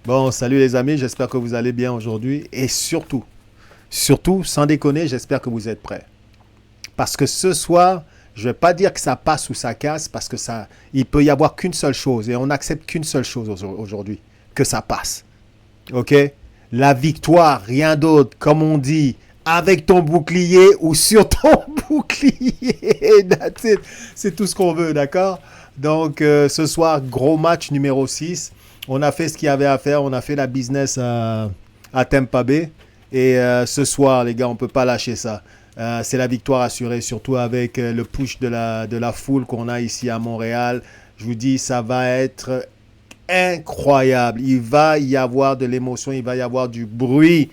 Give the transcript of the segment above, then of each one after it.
Bon, salut les amis, j'espère que vous allez bien aujourd'hui. Et surtout, sans déconner, j'espère que vous êtes prêts. Parce que ce soir, je ne vais pas dire que ça passe ou ça casse, parce que ça, il peut y avoir qu'une seule chose, et on n'accepte qu'une seule chose aujourd'hui, que ça passe. OK? La victoire, rien d'autre, comme on dit, avec ton bouclier ou sur ton bouclier. That's it. C'est tout ce qu'on veut, d'accord? Donc, ce soir, gros match numéro 6. On a fait ce qu'il y avait à faire. On a fait la business à Tampa Bay. Et ce soir, les gars, on ne peut pas lâcher ça. C'est la victoire assurée, surtout avec le push de la foule qu'on a ici à Montréal. Je vous dis, ça va être incroyable. Il va y avoir de l'émotion, il va y avoir du bruit.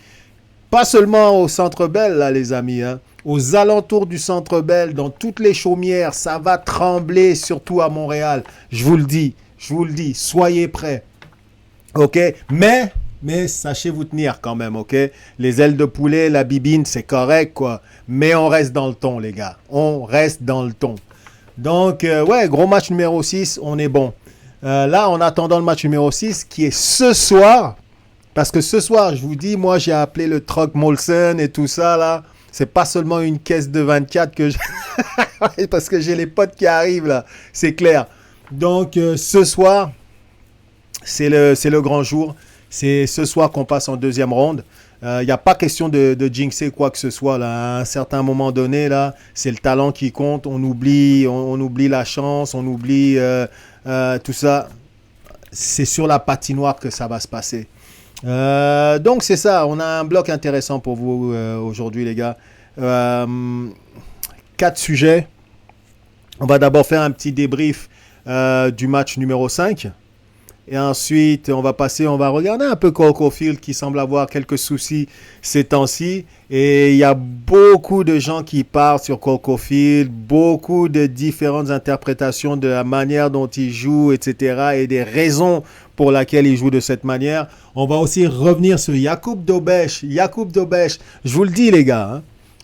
Pas seulement au Centre Bell, là, les amis. Hein. Aux alentours du Centre Bell, dans toutes les chaumières, ça va trembler, surtout à Montréal. Je vous le dis, soyez prêts. OK? Mais sachez vous tenir quand même, OK? Les ailes de poulet, la bibine, c'est correct, quoi. Mais on reste dans le ton, les gars. On reste dans le ton. Donc, ouais, gros match numéro 6, on est bon. Là, en attendant le match numéro 6, qui est ce soir, parce que ce soir, je vous dis, moi, j'ai appelé le truck Molson et tout ça, là. C'est pas seulement une caisse de 24 que j'ai... parce que j'ai les potes qui arrivent, là. C'est clair. Donc, ce soir, c'est le grand jour. C'est ce soir qu'on passe en deuxième ronde. Il n'y a pas question de jinxer quoi que ce soit. Là. À un certain moment donné, là, c'est le talent qui compte. On oublie la chance, on oublie tout ça. C'est sur la patinoire que ça va se passer. Donc, c'est ça. On a un bloc intéressant pour vous aujourd'hui, les gars. 4 sujets. On va d'abord faire un petit débrief du match numéro 5. Et ensuite, on va regarder un peu Cole Caulfield qui semble avoir quelques soucis ces temps-ci. Et il y a beaucoup de gens qui parlent sur Cole Caulfield, beaucoup de différentes interprétations de la manière dont il joue, etc. et des raisons pour lesquelles il joue de cette manière. On va aussi revenir sur Jakub Dobeš. Je vous le dis, les gars, hein.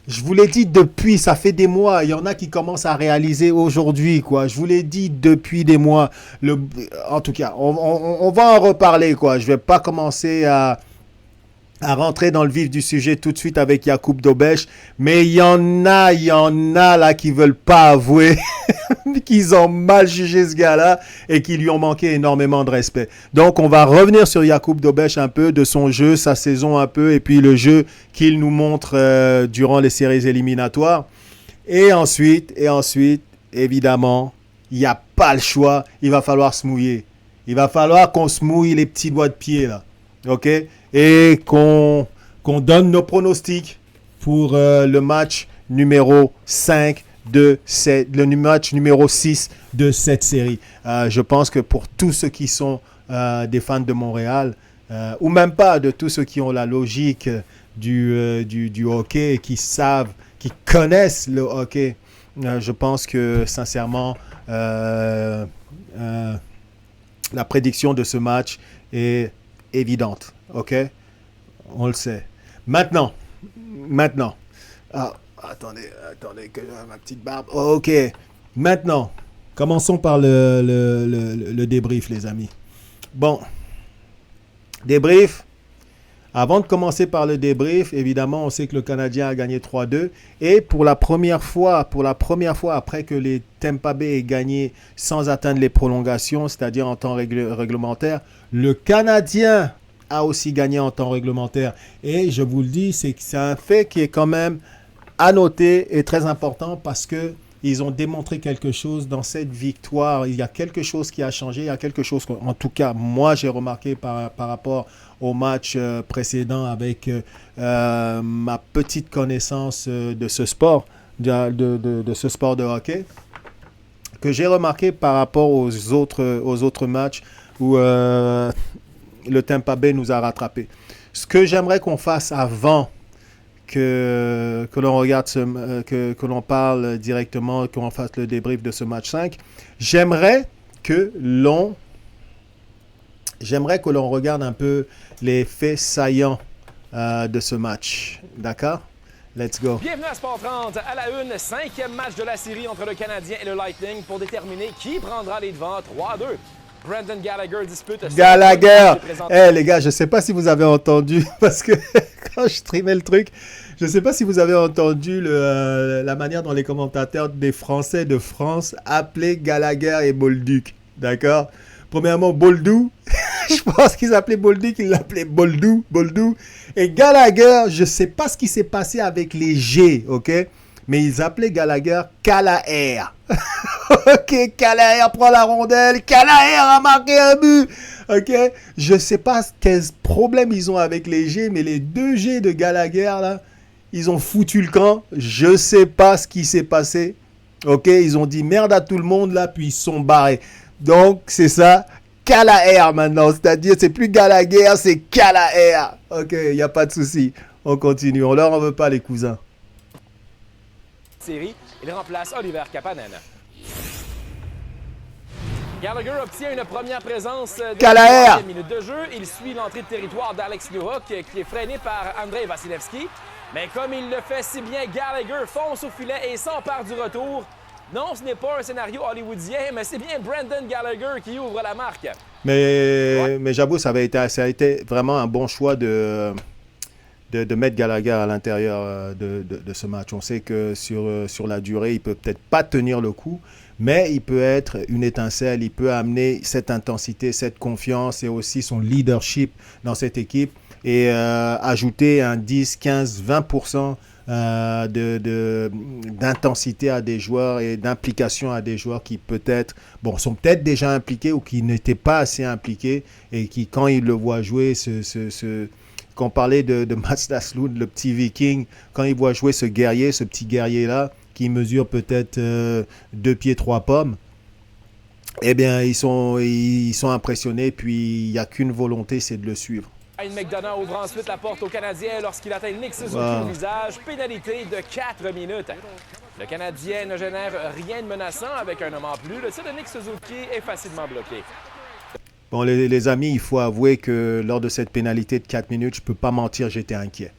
Je vous l'ai dit depuis, ça fait des mois. Il y en a qui commencent à réaliser aujourd'hui, quoi. Je vous l'ai dit depuis des mois. En tout cas, on va en reparler, quoi. Je ne vais pas commencer à rentrer dans le vif du sujet tout de suite avec Jakub Dobeš. Mais il y en a là qui ne veulent pas avouer qu'ils ont mal jugé ce gars-là et qui lui ont manqué énormément de respect. Donc, on va revenir sur Jakub Dobeš un peu, de son jeu, sa saison un peu, et puis le jeu qu'il nous montre durant les séries éliminatoires. Et ensuite, évidemment, il n'y a pas le choix, il va falloir se mouiller. Il va falloir qu'on se mouille les petits doigts de pied, là. OK? Et qu'on donne nos pronostics pour le match numéro 5 le match numéro 6 de cette série. Je pense que pour tous ceux qui sont des fans de Montréal, ou même pas de tous ceux qui ont la logique du hockey, qui connaissent le hockey, je pense que sincèrement, la prédiction de ce match est évidente. OK? On le sait. Maintenant. Ah, attendez que j'ai ma petite barbe. OK. Maintenant, commençons par le débrief, les amis. Bon. Débrief. Avant de commencer par le débrief, évidemment, on sait que le Canadien a gagné 3-2. Et pour la première fois, après que les Tampa Bay aient gagné sans atteindre les prolongations, c'est-à-dire en temps réglementaire, le Canadien a aussi gagné en temps réglementaire. Et je vous le dis, c'est un fait qui est quand même à noter et très important parce que ils ont démontré quelque chose dans cette victoire. Il y a quelque chose qui a changé. Il y a quelque chose en tout cas, moi, j'ai remarqué par rapport au match précédent avec ma petite connaissance de ce sport, de ce sport de hockey, que j'ai remarqué par rapport aux autres matchs où le Tampa Bay nous a rattrapés. Ce que j'aimerais qu'on fasse avant que l'on regarde que l'on parle directement, qu'on fasse le débrief de ce match 5, j'aimerais que l'on regarde un peu les faits saillants de ce match. D'accord? Let's go. Bienvenue à Sport 30. À la une, 5e match de la série entre le Canadien et le Lightning pour déterminer qui prendra les devants 3-2. Brandon Gallagher dispute... Gallagher! Eh les gars, je sais pas si vous avez entendu, parce que quand je streamais le truc, je sais pas si vous avez entendu la manière dont les commentateurs des Français de France appelaient Gallagher et Bolduc. D'accord? Premièrement, Boldou, je pense qu'ils appelaient Bolduc, ils l'appelaient Boldou. Et Gallagher, je sais pas ce qui s'est passé avec les G, ok? Mais ils appelaient Gallagher Calaher. Ok, Calaher prend la rondelle, Calaher a marqué un but. Ok, je sais pas quel problème ils ont avec les G, mais les 2 G de Gallagher, là, ils ont foutu le camp. Je sais pas ce qui s'est passé. Ok, ils ont dit merde à tout le monde, là, puis ils sont barrés. Donc, c'est ça, Calaher maintenant. C'est-à-dire, c'est plus Gallagher, c'est Calaher. Ok, il n'y a pas de souci. On continue. On leur en veut pas, les cousins. Série, il remplace Oliver Kapanen. Gallagher obtient une première présence de la minute de jeu. Il suit l'entrée de territoire d'Alex Newhook qui est freiné par Andrei Vasilevski. Mais comme il le fait si bien, Gallagher fonce au filet et s'empare du retour. Non, ce n'est pas un scénario hollywoodien, mais c'est bien Brandon Gallagher qui ouvre la marque. Mais j'avoue, ça a été vraiment un bon choix de mettre Gallagher à l'intérieur de ce match. On sait que sur la durée, il peut peut-être pas tenir le coup, mais il peut être une étincelle, il peut amener cette intensité, cette confiance et aussi son leadership dans cette équipe et ajouter un 10, 15, 20% d'intensité à des joueurs et d'implication à des joueurs qui peut-être, sont peut-être déjà impliqués ou qui n'étaient pas assez impliqués et qui, quand ils le voient jouer, quand on parlait de Mats Daslund, le petit Viking, quand il voit jouer ce petit guerrier-là, qui mesure peut-être 2 pieds 3 pommes, eh bien, ils sont impressionnés, puis il n'y a qu'une volonté, c'est de le suivre. Ryan McDonough ouvre ensuite la porte au Canadien lorsqu'il atteint Nick Suzuki au visage. Pénalité de 4 minutes. Le Canadien ne génère rien de menaçant avec un homme en plus. Le tir de Nick Suzuki est facilement bloqué. Bon, les amis, il faut avouer que lors de cette pénalité de 4 minutes, je ne peux pas mentir, j'étais inquiet.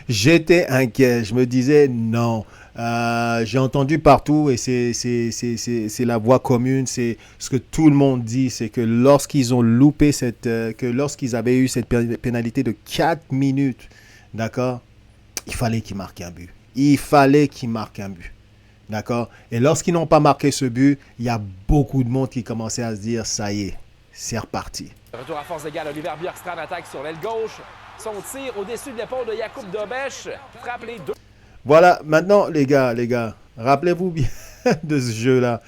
J'étais inquiet. Je me disais non. J'ai entendu partout et c'est la voix commune, c'est ce que tout le monde dit, c'est que lorsqu'ils ont loupé lorsqu'ils avaient eu cette pénalité de 4 minutes, d'accord, il fallait qu'ils marquent un but. D'accord? Et lorsqu'ils n'ont pas marqué ce but, il y a beaucoup de monde qui commençait à se dire ça y est, c'est reparti. Retour à force égale, Oliver Bjorkstrand attaque sur l'aile gauche. Son tir au-dessus de l'épaule de Jakub Dobeš frappe les 2. Voilà, maintenant les gars, rappelez-vous bien de ce jeu-là.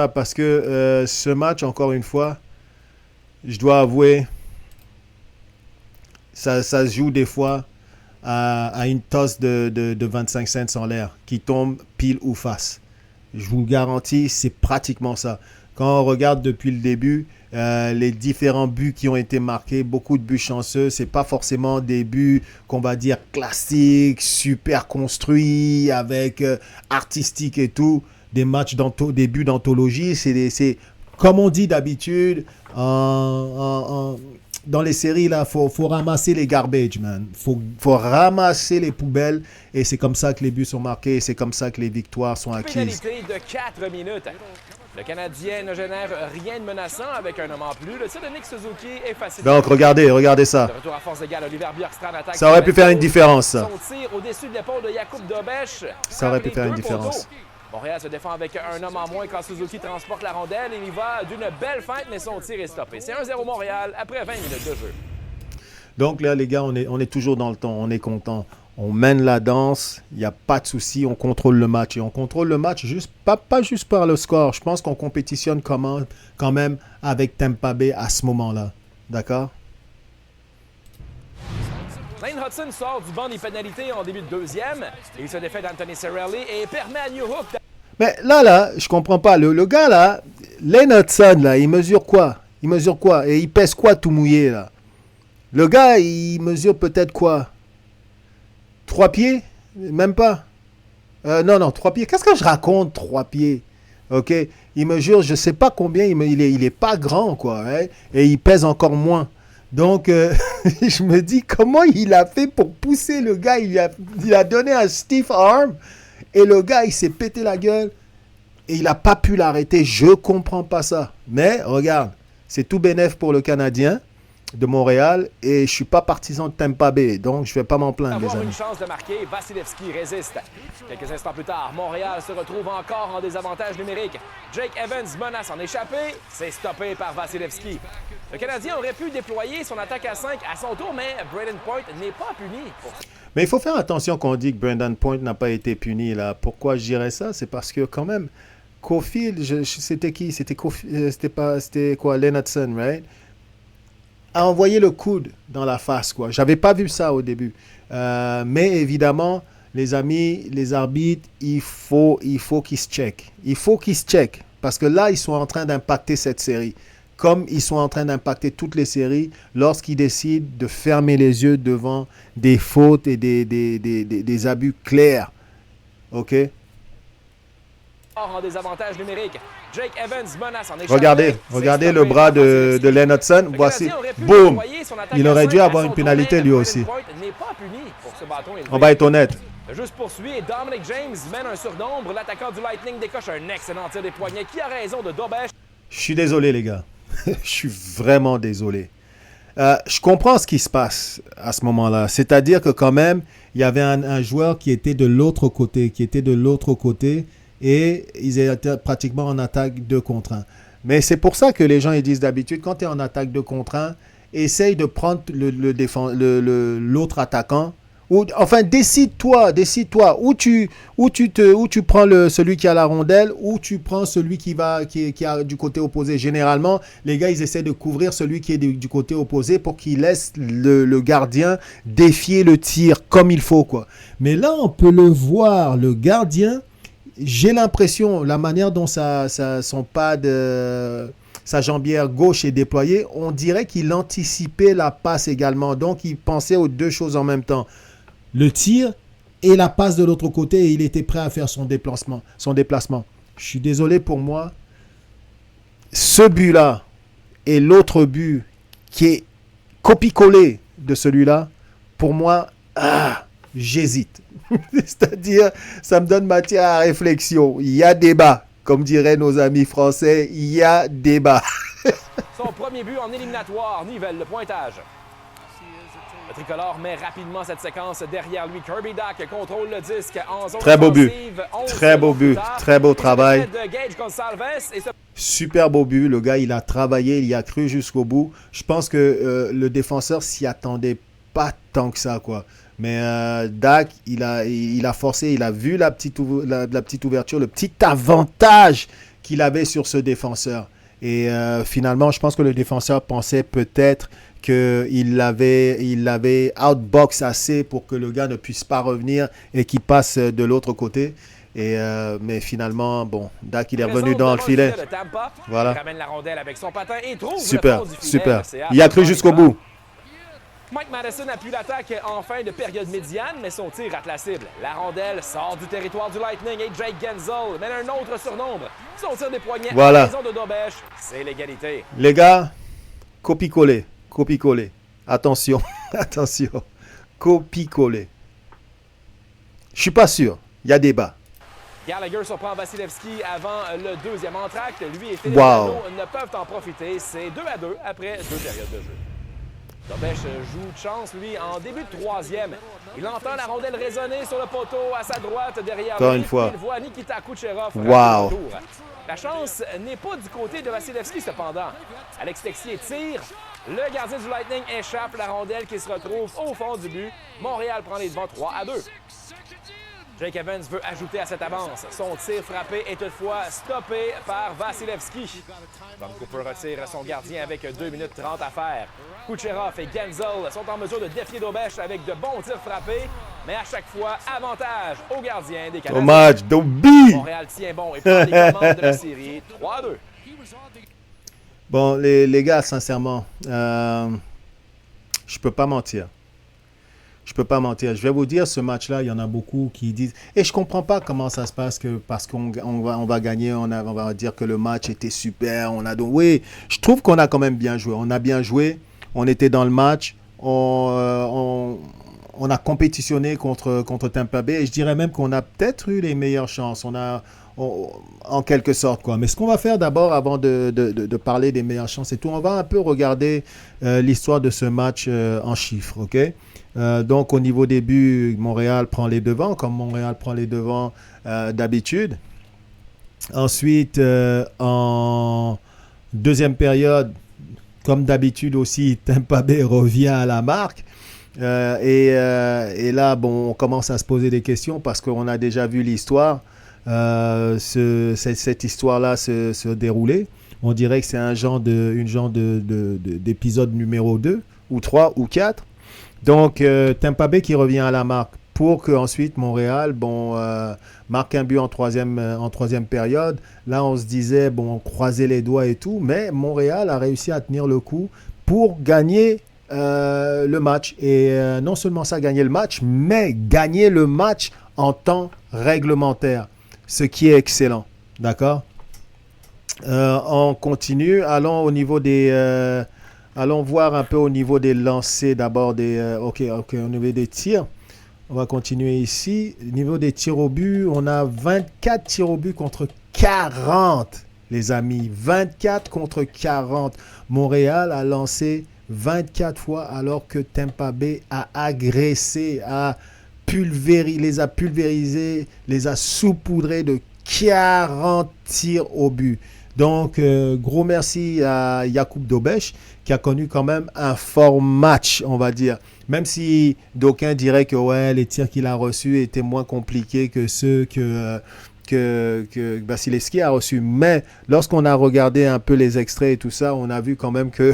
Parce que ce match, encore une fois, je dois avouer, ça se joue des fois à une tosse de 25 cents en l'air qui tombe pile ou face. Je vous garantis, c'est pratiquement ça. Quand on regarde depuis le début, les différents buts qui ont été marqués, beaucoup de buts chanceux, c'est pas forcément des buts qu'on va dire classiques, super construits, avec artistique et tout, des buts d'anthologie, c'est comme on dit d'habitude dans les séries là, faut ramasser les garbage, man. Faut ramasser les poubelles et c'est comme ça que les buts sont marqués, et c'est comme ça que les victoires sont acquises. Pénalité de 4 minutes. Le Canadien ne génère rien de menaçant avec un homme en plus. Le tir de Nick Suzuki est facile. Donc regardez ça. De retour à force égale, Oliver Bjorkstrand attaque. Ça aurait pu faire une différence, ça. Son tir au-dessus de l'épaule de Jakub Dobeš. Ça aurait pu faire une différence. Montréal se défend avec un homme en moins quand Suzuki transporte la rondelle. Il y va d'une belle feinte, mais son tir est stoppé. C'est 1-0 Montréal après 20 minutes de jeu. Donc là, les gars, on est toujours dans le temps. On est content. On mène la danse, il n'y a pas de souci, on contrôle le match. Et on contrôle le match pas juste par le score. Je pense qu'on compétitionne quand même avec Tampa Bay à ce moment-là. D'accord? Lane Hudson sort du banc des pénalités en début de deuxième. Il se défait d'Anthony Cirelli et permet à Newhook. Mais là, je comprends pas. Le gars, là, Lane Hudson, là, il mesure quoi? Et il pèse quoi tout mouillé, là? Le gars, il mesure peut-être quoi? 3 pieds? Même pas. Non, 3 pieds. Qu'est-ce que je raconte, 3 pieds? OK? Il mesure, je sais pas combien, il est pas grand, quoi. Hein? Et il pèse encore moins. Donc, je me dis, comment il a fait pour pousser le gars? Il a donné un stiff arm. Et le gars, il s'est pété la gueule. Et il n'a pas pu l'arrêter. Je ne comprends pas ça. Mais regarde, c'est tout bénef pour le Canadien de Montréal et je ne suis pas partisan de Tampa Bay. Donc, je ne vais pas m'en plaindre, les Avoir amis. une chance de marquer, Vasilevski résiste. Quelques instants plus tard, Montréal se retrouve encore en désavantage numérique. Jake Evans menace en échapper. C'est stoppé par Vasilevski. Le Canadien aurait pu déployer son attaque à 5 à son tour, mais Brayden Point n'est pas puni. Mais il faut faire attention quand on dit que Brayden Point n'a pas été puni. Là. Pourquoi je dirais ça? C'est parce que quand même, Caulfield, c'était qui? C'était quoi? Lennartson, right? A envoyé le coude dans la face, quoi. J'avais pas vu ça au début. Mais évidemment, les amis, les arbitres, il faut qu'ils se checkent. Il faut qu'ils se checkent. Parce que là, ils sont en train d'impacter cette série. Comme ils sont en train d'impacter toutes les séries lorsqu'ils décident de fermer les yeux devant des fautes et des abus clairs. OK? En désavantage numérique. Jake Evans menace en échapper. Regardez le bras de Lennartson. Voici, boum! Il aurait dû avoir une pénalité lui aussi. On va être honnête. Le jeu se poursuit et Dominic James mène un surnombre. L'attaquant du Lightning décoche un excellent tir des poignets. Qui a raison de Dobèche? Je suis désolé, les gars. Je suis vraiment désolé. Je comprends ce qui se passe à ce moment-là. C'est-à-dire que quand même, il y avait un joueur qui était de l'autre côté, et ils étaient pratiquement en attaque 2 contre 1. Mais c'est pour ça que les gens ils disent d'habitude, quand tu es en attaque 2 contre 1, essaye de prendre l'autre attaquant. Enfin, décide-toi où tu prends celui qui a la rondelle, ou tu prends celui qui a du côté opposé. Généralement, les gars, ils essaient de couvrir celui qui est du côté opposé pour qu'il laisse le gardien défier le tir comme il faut, quoi. Mais là, on peut le voir, le gardien, j'ai l'impression, la manière dont sa jambière gauche est déployée, on dirait qu'il anticipait la passe également. Donc, il pensait aux 2 choses en même temps. Le tir et la passe de l'autre côté, et il était prêt à faire son déplacement. Je suis désolé pour moi. Ce but-là et l'autre but qui est copie-collé de celui-là, pour moi, j'hésite. C'est-à-dire, ça me donne matière à réflexion. Il y a débat. Comme diraient nos amis français, il y a débat. Son premier but en éliminatoire nivelle le pointage. Le tricolore met rapidement cette séquence derrière lui. Kirby Dach contrôle le disque en zone très beau but. offensive. Très beau but. Très beau travail. Et super beau but. Le gars, il a travaillé, il y a cru jusqu'au bout. Je pense que le défenseur s'y attendait pas tant que ça, quoi. Mais Dach, il a forcé, il a vu la petite ouverture, le petit avantage qu'il avait sur ce défenseur. Et finalement, je pense que le défenseur pensait peut-être qu'il l'avait outbox assez pour que le gars ne puisse pas revenir et qu'il passe de l'autre côté. Mais finalement, bon, Dach, il est revenu dans le filet. Voilà. Il ramène la rondelle avec son patin et trouve super, le fond du filet. super. Il a cru jusqu'au bout. Mike Madison appuie l'attaque en fin de période médiane, mais son tir rate la cible. La rondelle sort du territoire du Lightning et Jake Gensel mène un autre surnombre. Son tir des poignets voilà. à raison de Dobèche, c'est l'égalité. Les gars, copie-coller. Attention, attention. Copie-coller. Je suis pas sûr. Il y a débat. Gallagher surprend Vasilevski avant le deuxième entracte. Lui et Philippe Dano ne peuvent en profiter. C'est 2-2 après 2 périodes de jeu. Dobèche joue de chance, lui, en début de troisième. Il entend la rondelle résonner sur le poteau à sa droite derrière lui. Une fois. Il voit Nikita Kucherov. Wow. La chance n'est pas du côté de Vasilevski, cependant. Alex Texier tire. Le gardien du Lightning échappe la rondelle qui se retrouve au fond du but. Montréal prend les devants 3-2. Jake Evans veut ajouter à cette avance. Son tir frappé est toutefois stoppé par Vasilevski. Tom Cooper retire son gardien avec 2 minutes 30 à faire. Kucherov et Gensel sont en mesure de défier Dobèche avec de bons tirs frappés, mais à chaque fois, avantage au gardien des Canadiens. Dommage, Dobby! Montréal tient bon et prend les commandes de la série 3-2. Bon, les gars, sincèrement, je peux pas mentir. Je vais vous dire, ce match-là, il y en a beaucoup qui disent... Et je comprends pas comment ça se passe, parce qu'on va gagner, on va dire que le match était super. Oui, je trouve qu'on a quand même bien joué. On a bien joué, on était dans le match, on a compétitionné contre Tampa Bay. Et je dirais même qu'on a peut-être eu les meilleures chances. en quelque sorte, quoi. Mais ce qu'on va faire d'abord, avant de parler des meilleures chances et tout, on va un peu regarder l'histoire de ce match en chiffres, ok? Donc, au niveau des buts, Montréal prend les devants, comme Montréal prend les devants d'habitude. Ensuite, en deuxième période, comme d'habitude aussi, Tampa Bay revient à la marque. Et là, bon, on commence à se poser des questions parce qu'on a déjà vu l'histoire. Cette histoire-là se dérouler. On dirait que c'est une genre d'épisode numéro 2 ou 3 ou 4. Donc, Tampa Bay qui revient à la marque pour que ensuite Montréal marque un but en troisième période. Là, on se disait, bon, on croisait les doigts et tout, mais Montréal a réussi à tenir le coup pour gagner le match. Et non seulement ça, gagner le match, mais gagner le match en temps réglementaire, ce qui est excellent. D'accord? On continue. Allons voir un peu au niveau des lancers d'abord. Ok, au niveau des tirs. On va continuer ici. Au niveau des tirs au but, on a 24 tirs au but contre 40, les amis. 24 contre 40. Montréal a lancé 24 fois alors que Tampa Bay a agressé, les a pulvérisés, les a saupoudrés de 40 tirs au but. Donc, gros merci à Jakub Dobeš qui a connu quand même un fort match, on va dire. Même si d'aucuns diraient que ouais, les tirs qu'il a reçus étaient moins compliqués que ceux que Vasilevskiy a reçus. Mais lorsqu'on a regardé un peu les extraits et tout ça, on a vu quand même que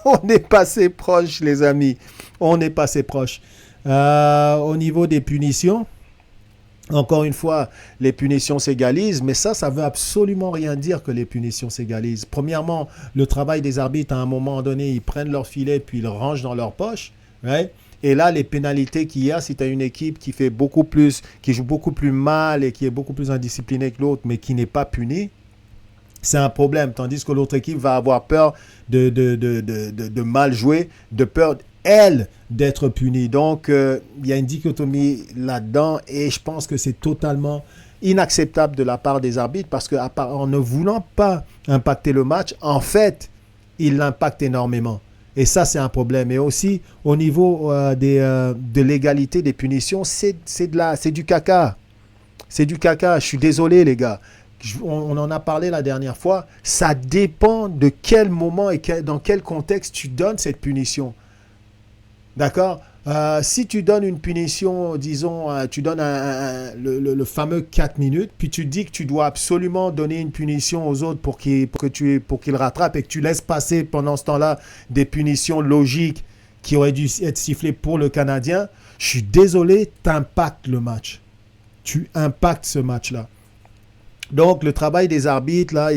on est passé proche, les amis. On est passé proche. Au niveau des punitions, encore une fois, les punitions s'égalisent, mais ça veut absolument rien dire que les punitions s'égalisent. Premièrement, le travail des arbitres, à un moment donné, ils prennent leur filet puis ils le rangent dans leur poche. Right? Et là, les pénalités qu'il y a, si tu as une équipe qui joue beaucoup plus mal et qui est beaucoup plus indisciplinée que l'autre, mais qui n'est pas punie, c'est un problème. Tandis que l'autre équipe va avoir peur de mal jouer, de peur, elle, d'être punie. Donc, il y a une dichotomie là-dedans et je pense que c'est totalement inacceptable de la part des arbitres parce qu'en ne voulant pas impacter le match, en fait, ils l'impactent énormément. Et ça, c'est un problème. Et aussi, au niveau de l'égalité des punitions, c'est du caca. C'est du caca. Je suis désolé, les gars. On en a parlé la dernière fois. Ça dépend de quel moment et dans quel contexte tu donnes cette punition. D'accord? Si tu donnes une punition, disons, tu donnes le fameux 4 minutes, puis tu dis que tu dois absolument donner une punition aux autres pour qu'ils rattrapent et que tu laisses passer pendant ce temps-là des punitions logiques qui auraient dû être sifflées pour le Canadien, je suis désolé, tu impactes le match. Tu impactes ce match-là. Donc, le travail des arbitres, là,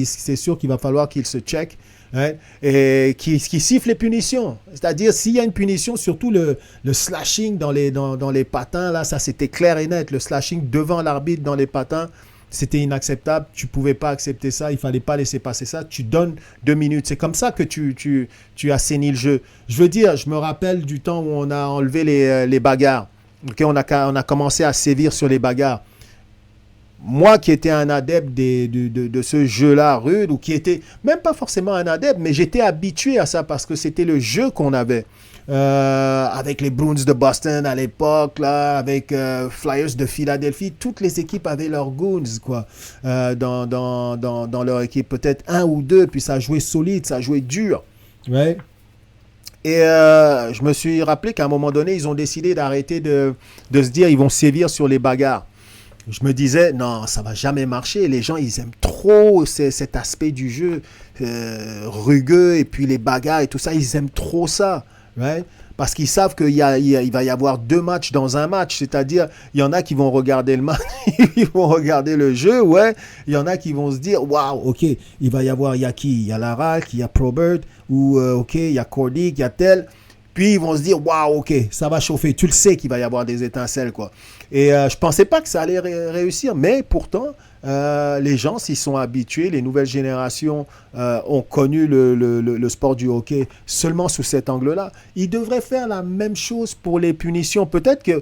c'est sûr qu'il va falloir qu'ils se checkent. Hein, et qui siffle les punitions. C'est-à-dire, s'il y a une punition, surtout le slashing dans les patins, là, ça c'était clair et net. Le slashing devant l'arbitre dans les patins, c'était inacceptable. Tu ne pouvais pas accepter ça. Il ne fallait pas laisser passer ça. Tu donnes 2 minutes. C'est comme ça que tu assainis le jeu. Je veux dire, je me rappelle du temps où on a enlevé les bagarres. Okay, on a commencé à sévir sur les bagarres. Moi qui étais un adepte de ce jeu-là rude, ou qui était même pas forcément un adepte, mais j'étais habitué à ça parce que c'était le jeu qu'on avait. Avec les Bruins de Boston à l'époque, là, avec Flyers de Philadelphie, toutes les équipes avaient leurs goons, quoi, dans leur équipe. Peut-être 1 ou 2, puis ça jouait solide, ça jouait dur. Ouais. Et je me suis rappelé qu'à un moment donné, ils ont décidé d'arrêter de se dire ils vont sévir sur les bagarres. Je me disais, non, ça ne va jamais marcher. Les gens, ils aiment trop cet aspect du jeu rugueux et puis les bagarres et tout ça. Ils aiment trop ça. Right? Parce qu'ils savent qu'il va y avoir 2 matchs dans un match. C'est-à-dire, il y en a qui vont regarder le match, ils vont regarder le jeu, ouais. Il y en a qui vont se dire, waouh, ok, il y a qui? Il y a Larac, il y a Probert, ou ok, il y a Cordic, il y a tel. Puis ils vont se dire, waouh, ok, ça va chauffer. Tu le sais qu'il va y avoir des étincelles, quoi. Et je pensais pas que ça allait réussir, mais pourtant, les gens s'y sont habitués. Les nouvelles générations ont connu le sport du hockey seulement sous cet angle-là. Ils devraient faire la même chose pour les punitions. Peut-être qu'à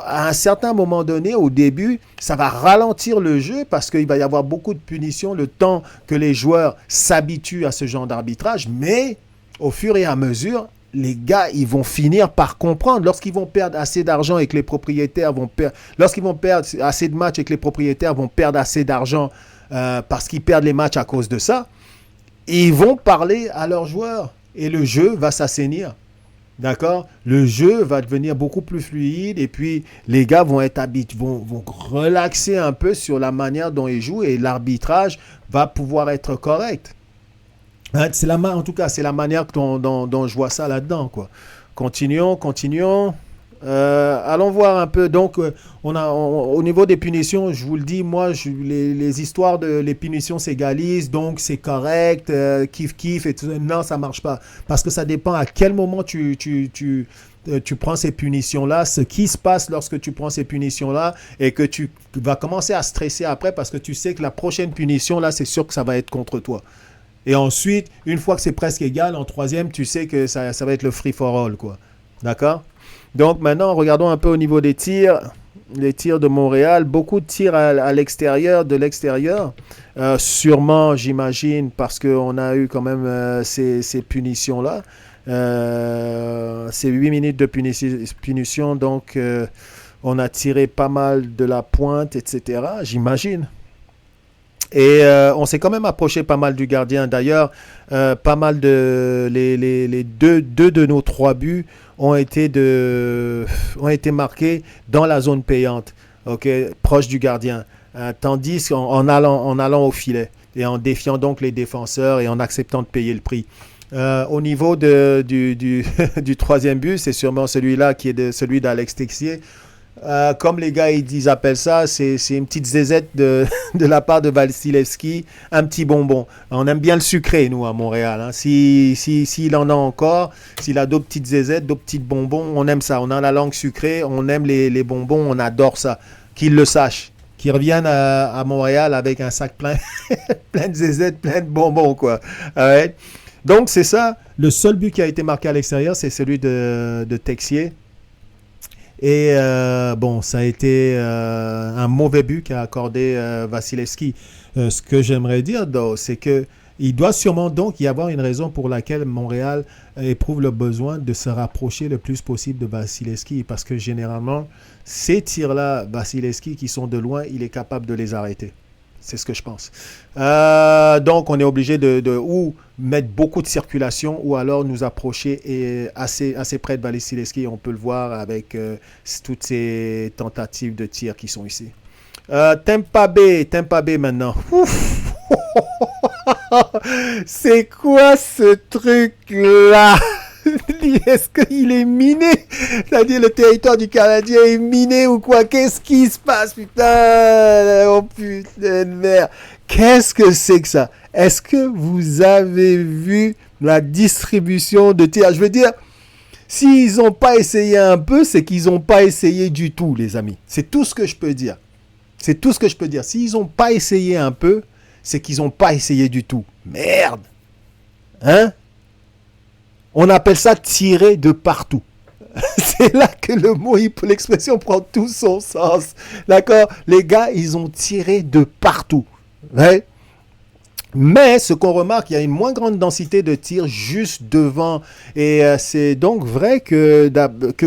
un certain moment donné, au début, ça va ralentir le jeu parce qu'il va y avoir beaucoup de punitions, le temps que les joueurs s'habituent à ce genre d'arbitrage. Mais au fur et à mesure, les gars, ils vont finir par comprendre. Lorsqu'ils vont perdre assez d'argent et que les propriétaires vont perdre, lorsqu'ils vont perdre assez de matchs et que les propriétaires vont perdre assez d'argent parce qu'ils perdent les matchs à cause de ça, ils vont parler à leurs joueurs et le jeu va s'assainir. D'accord? Le jeu va devenir beaucoup plus fluide et puis les gars vont être vont relaxer un peu sur la manière dont ils jouent et l'arbitrage va pouvoir être correct. Hein, en tout cas, c'est la manière dont je vois ça là-dedans, quoi. Continuons. Allons voir un peu. Donc, au niveau des punitions, je vous le dis, moi, les histoires les punitions s'égalisent, donc c'est correct, kiff, et tout. Non, ça marche pas. Parce que ça dépend à quel moment tu prends ces punitions-là, ce qui se passe lorsque tu prends ces punitions-là et que tu vas commencer à stresser après parce que tu sais que la prochaine punition, là, c'est sûr que ça va être contre toi. Et ensuite, une fois que c'est presque égal, en troisième, tu sais que ça va être le free for all, quoi. D'accord? Donc maintenant, regardons un peu au niveau des tirs. Les tirs de Montréal, beaucoup de tirs à l'extérieur, de l'extérieur. Sûrement, j'imagine, parce qu'on a eu quand même ces punitions-là. C'est 8 minutes de punition, donc on a tiré pas mal de la pointe, etc. J'imagine. Et on s'est quand même approché pas mal du gardien. D'ailleurs, pas mal les deux de nos 3 buts ont été marqués dans la zone payante, proche du gardien. Tandis qu'en allant au filet et en défiant donc les défenseurs et en acceptant de payer le prix. Au niveau du 3e but, c'est sûrement celui-là qui est celui d'Alex Texier. Comme les gars ils appellent ça, c'est une petite zézette de la part de Vasilevskiy, un petit bonbon. On aime bien le sucré, nous, à Montréal. Hein. S'il en a encore, s'il a d'autres petites zézettes, d'autres petits bonbons, on aime ça. On a la langue sucrée, on aime les bonbons, on adore ça. Qu'ils le sachent. Qu'ils reviennent à Montréal avec un sac plein, plein de zézettes, plein de bonbons, quoi. Ouais. Donc, c'est ça. Le seul but qui a été marqué à l'extérieur, c'est celui de Texier. Et ça a été un mauvais but qu'a accordé Vasilevskiy. Ce que j'aimerais dire, c'est qu'il doit sûrement donc y avoir une raison pour laquelle Montréal éprouve le besoin de se rapprocher le plus possible de Vasilevskiy. Parce que généralement, ces tirs-là, Vasilevskiy, qui sont de loin, il est capable de les arrêter. C'est ce que je pense. Donc, on est obligé de ou mettre beaucoup de circulation ou alors nous approcher assez près de Vasilevskiy. On peut le voir avec toutes ces tentatives de tir qui sont ici. Tampa Bay maintenant. Ouf. C'est quoi ce truc-là? Est-ce qu'il est miné? C'est-à-dire le territoire du Canadien est miné ou quoi? Qu'est-ce qui se passe, putain? Oh putain de merde. Qu'est-ce que c'est que ça? Est-ce que vous avez vu la distribution de tirs? Je veux dire, s'ils n'ont pas essayé un peu, c'est qu'ils n'ont pas essayé du tout, les amis. C'est tout ce que je peux dire. C'est tout ce que je peux dire. S'ils n'ont pas essayé un peu, c'est qu'ils n'ont pas essayé du tout. Merde! Hein? On appelle ça tirer de partout. C'est là que l'expression prend tout son sens. D'accord? Les gars, ils ont tiré de partout. Ouais? Mais ce qu'on remarque, il y a une moins grande densité de tirs juste devant. Et c'est donc vrai que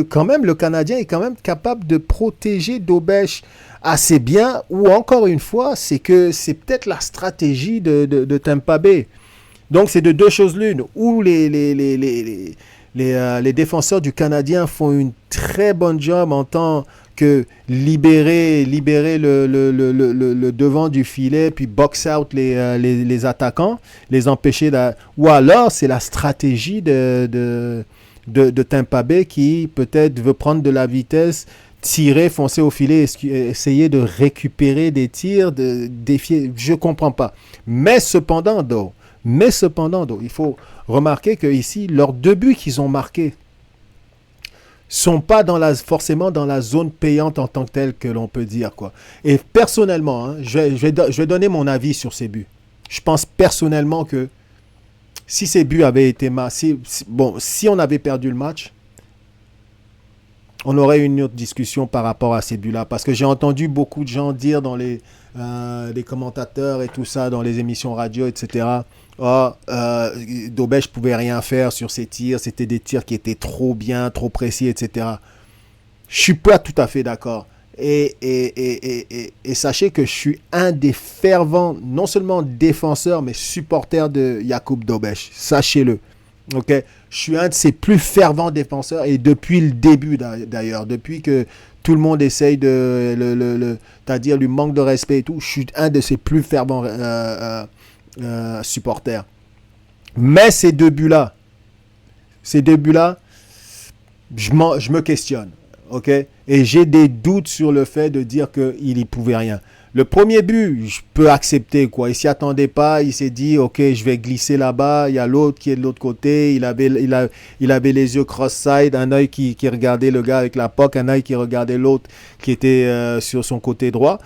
quand même le Canadien est quand même capable de protéger Dobeš assez bien. Ou encore une fois, c'est que c'est peut-être la stratégie de Tampa Bay. Donc, c'est de deux choses l'une, où les défenseurs du Canadien font une très bonne job en tant que libérer le devant du filet, puis box out les attaquants, les empêcher ou alors, c'est la stratégie de Tampa Bay qui peut-être veut prendre de la vitesse, tirer, foncer au filet, essayer de récupérer des tirs, de défier. Je ne comprends pas. Mais cependant, il faut remarquer qu'ici, leurs 2 buts qu'ils ont marqués, sont pas forcément dans la zone payante en tant que telle que l'on peut dire, quoi. Et personnellement, hein, je vais donner mon avis sur ces buts. Je pense personnellement que si ces buts avaient été si on avait perdu le match, on aurait une autre discussion par rapport à ces buts-là. Parce que j'ai entendu beaucoup de gens dire dans les commentateurs et tout ça, dans les émissions radio, etc. Dobèche ne pouvait rien faire sur ses tirs. C'était des tirs qui étaient trop bien, trop précis, etc. Je ne suis pas tout à fait d'accord. Et sachez que je suis un des fervents, non seulement défenseurs, mais supporters de Jakub Dobèche. Sachez-le. Ok, je suis un de ses plus fervents défenseurs et depuis le début d'ailleurs, depuis que tout le monde essaye c'est-à-dire lui manque de respect et tout, je suis un de ses plus fervents supporters. Mais ces deux buts-là, je me questionne, ok, et j'ai des doutes sur le fait de dire qu'il n'y pouvait rien. Le premier but, je peux accepter, quoi. Il s'y attendait pas. Il s'est dit, ok, je vais glisser là-bas. Il y a l'autre qui est de l'autre côté. Il avait les yeux cross-side, un œil qui regardait le gars avec la POC, un œil qui regardait l'autre qui était sur son côté droit.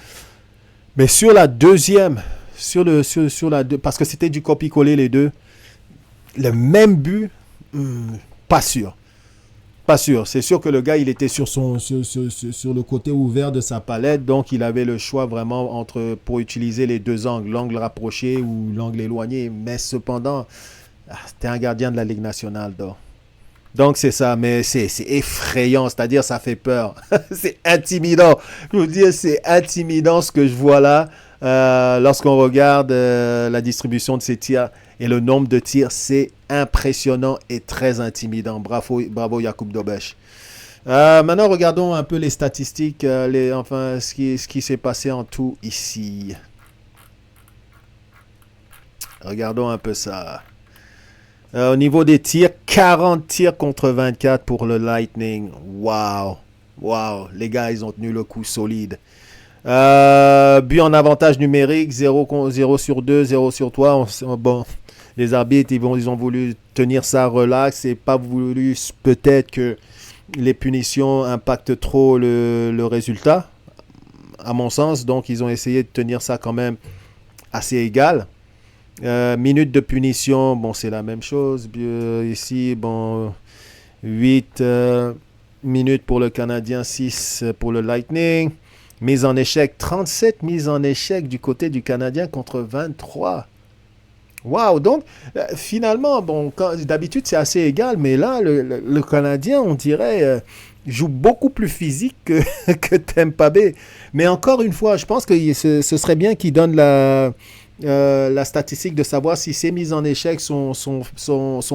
Mais sur la deuxième, parce que c'était du copier-coller les deux, le même but, pas sûr. Pas sûr. C'est sûr que le gars, il était sur le côté ouvert de sa palette, donc il avait le choix vraiment pour utiliser les deux angles, l'angle rapproché ou l'angle éloigné. Mais cependant, c'était un gardien de la Ligue nationale, donc c'est ça, mais c'est effrayant, c'est-à-dire ça fait peur. C'est intimidant. Je vous dis, c'est intimidant ce que je vois là. Lorsqu'on regarde la distribution de ces tirs et le nombre de tirs, c'est impressionnant et très intimidant. Bravo Jakub Dobèche. Maintenant, regardons un peu les statistiques, ce qui s'est passé en tout ici. Regardons un peu ça. Au niveau des tirs, 40 tirs contre 24 pour le Lightning. Wow. Les gars, ils ont tenu le coup solide. But en avantage numérique, 0 sur 2, 0 sur 3. Bon, les arbitres, ils ont voulu tenir ça relax et pas voulu peut-être que les punitions impactent trop le résultat, à mon sens. Donc, ils ont essayé de tenir ça quand même assez égal. Minutes de punition, bon, c'est la même chose. Ici, bon, 8 minutes pour le Canadien, 6 pour le Lightning. Mise en échec, 37 mises en échec du côté du Canadien contre 23. Waouh, donc finalement, bon, d'habitude c'est assez égal, mais là, le Canadien, on dirait, joue beaucoup plus physique que Tampa Bay. Mais encore une fois, je pense que ce serait bien qu'il donne la statistique de savoir si ces mises en échec sont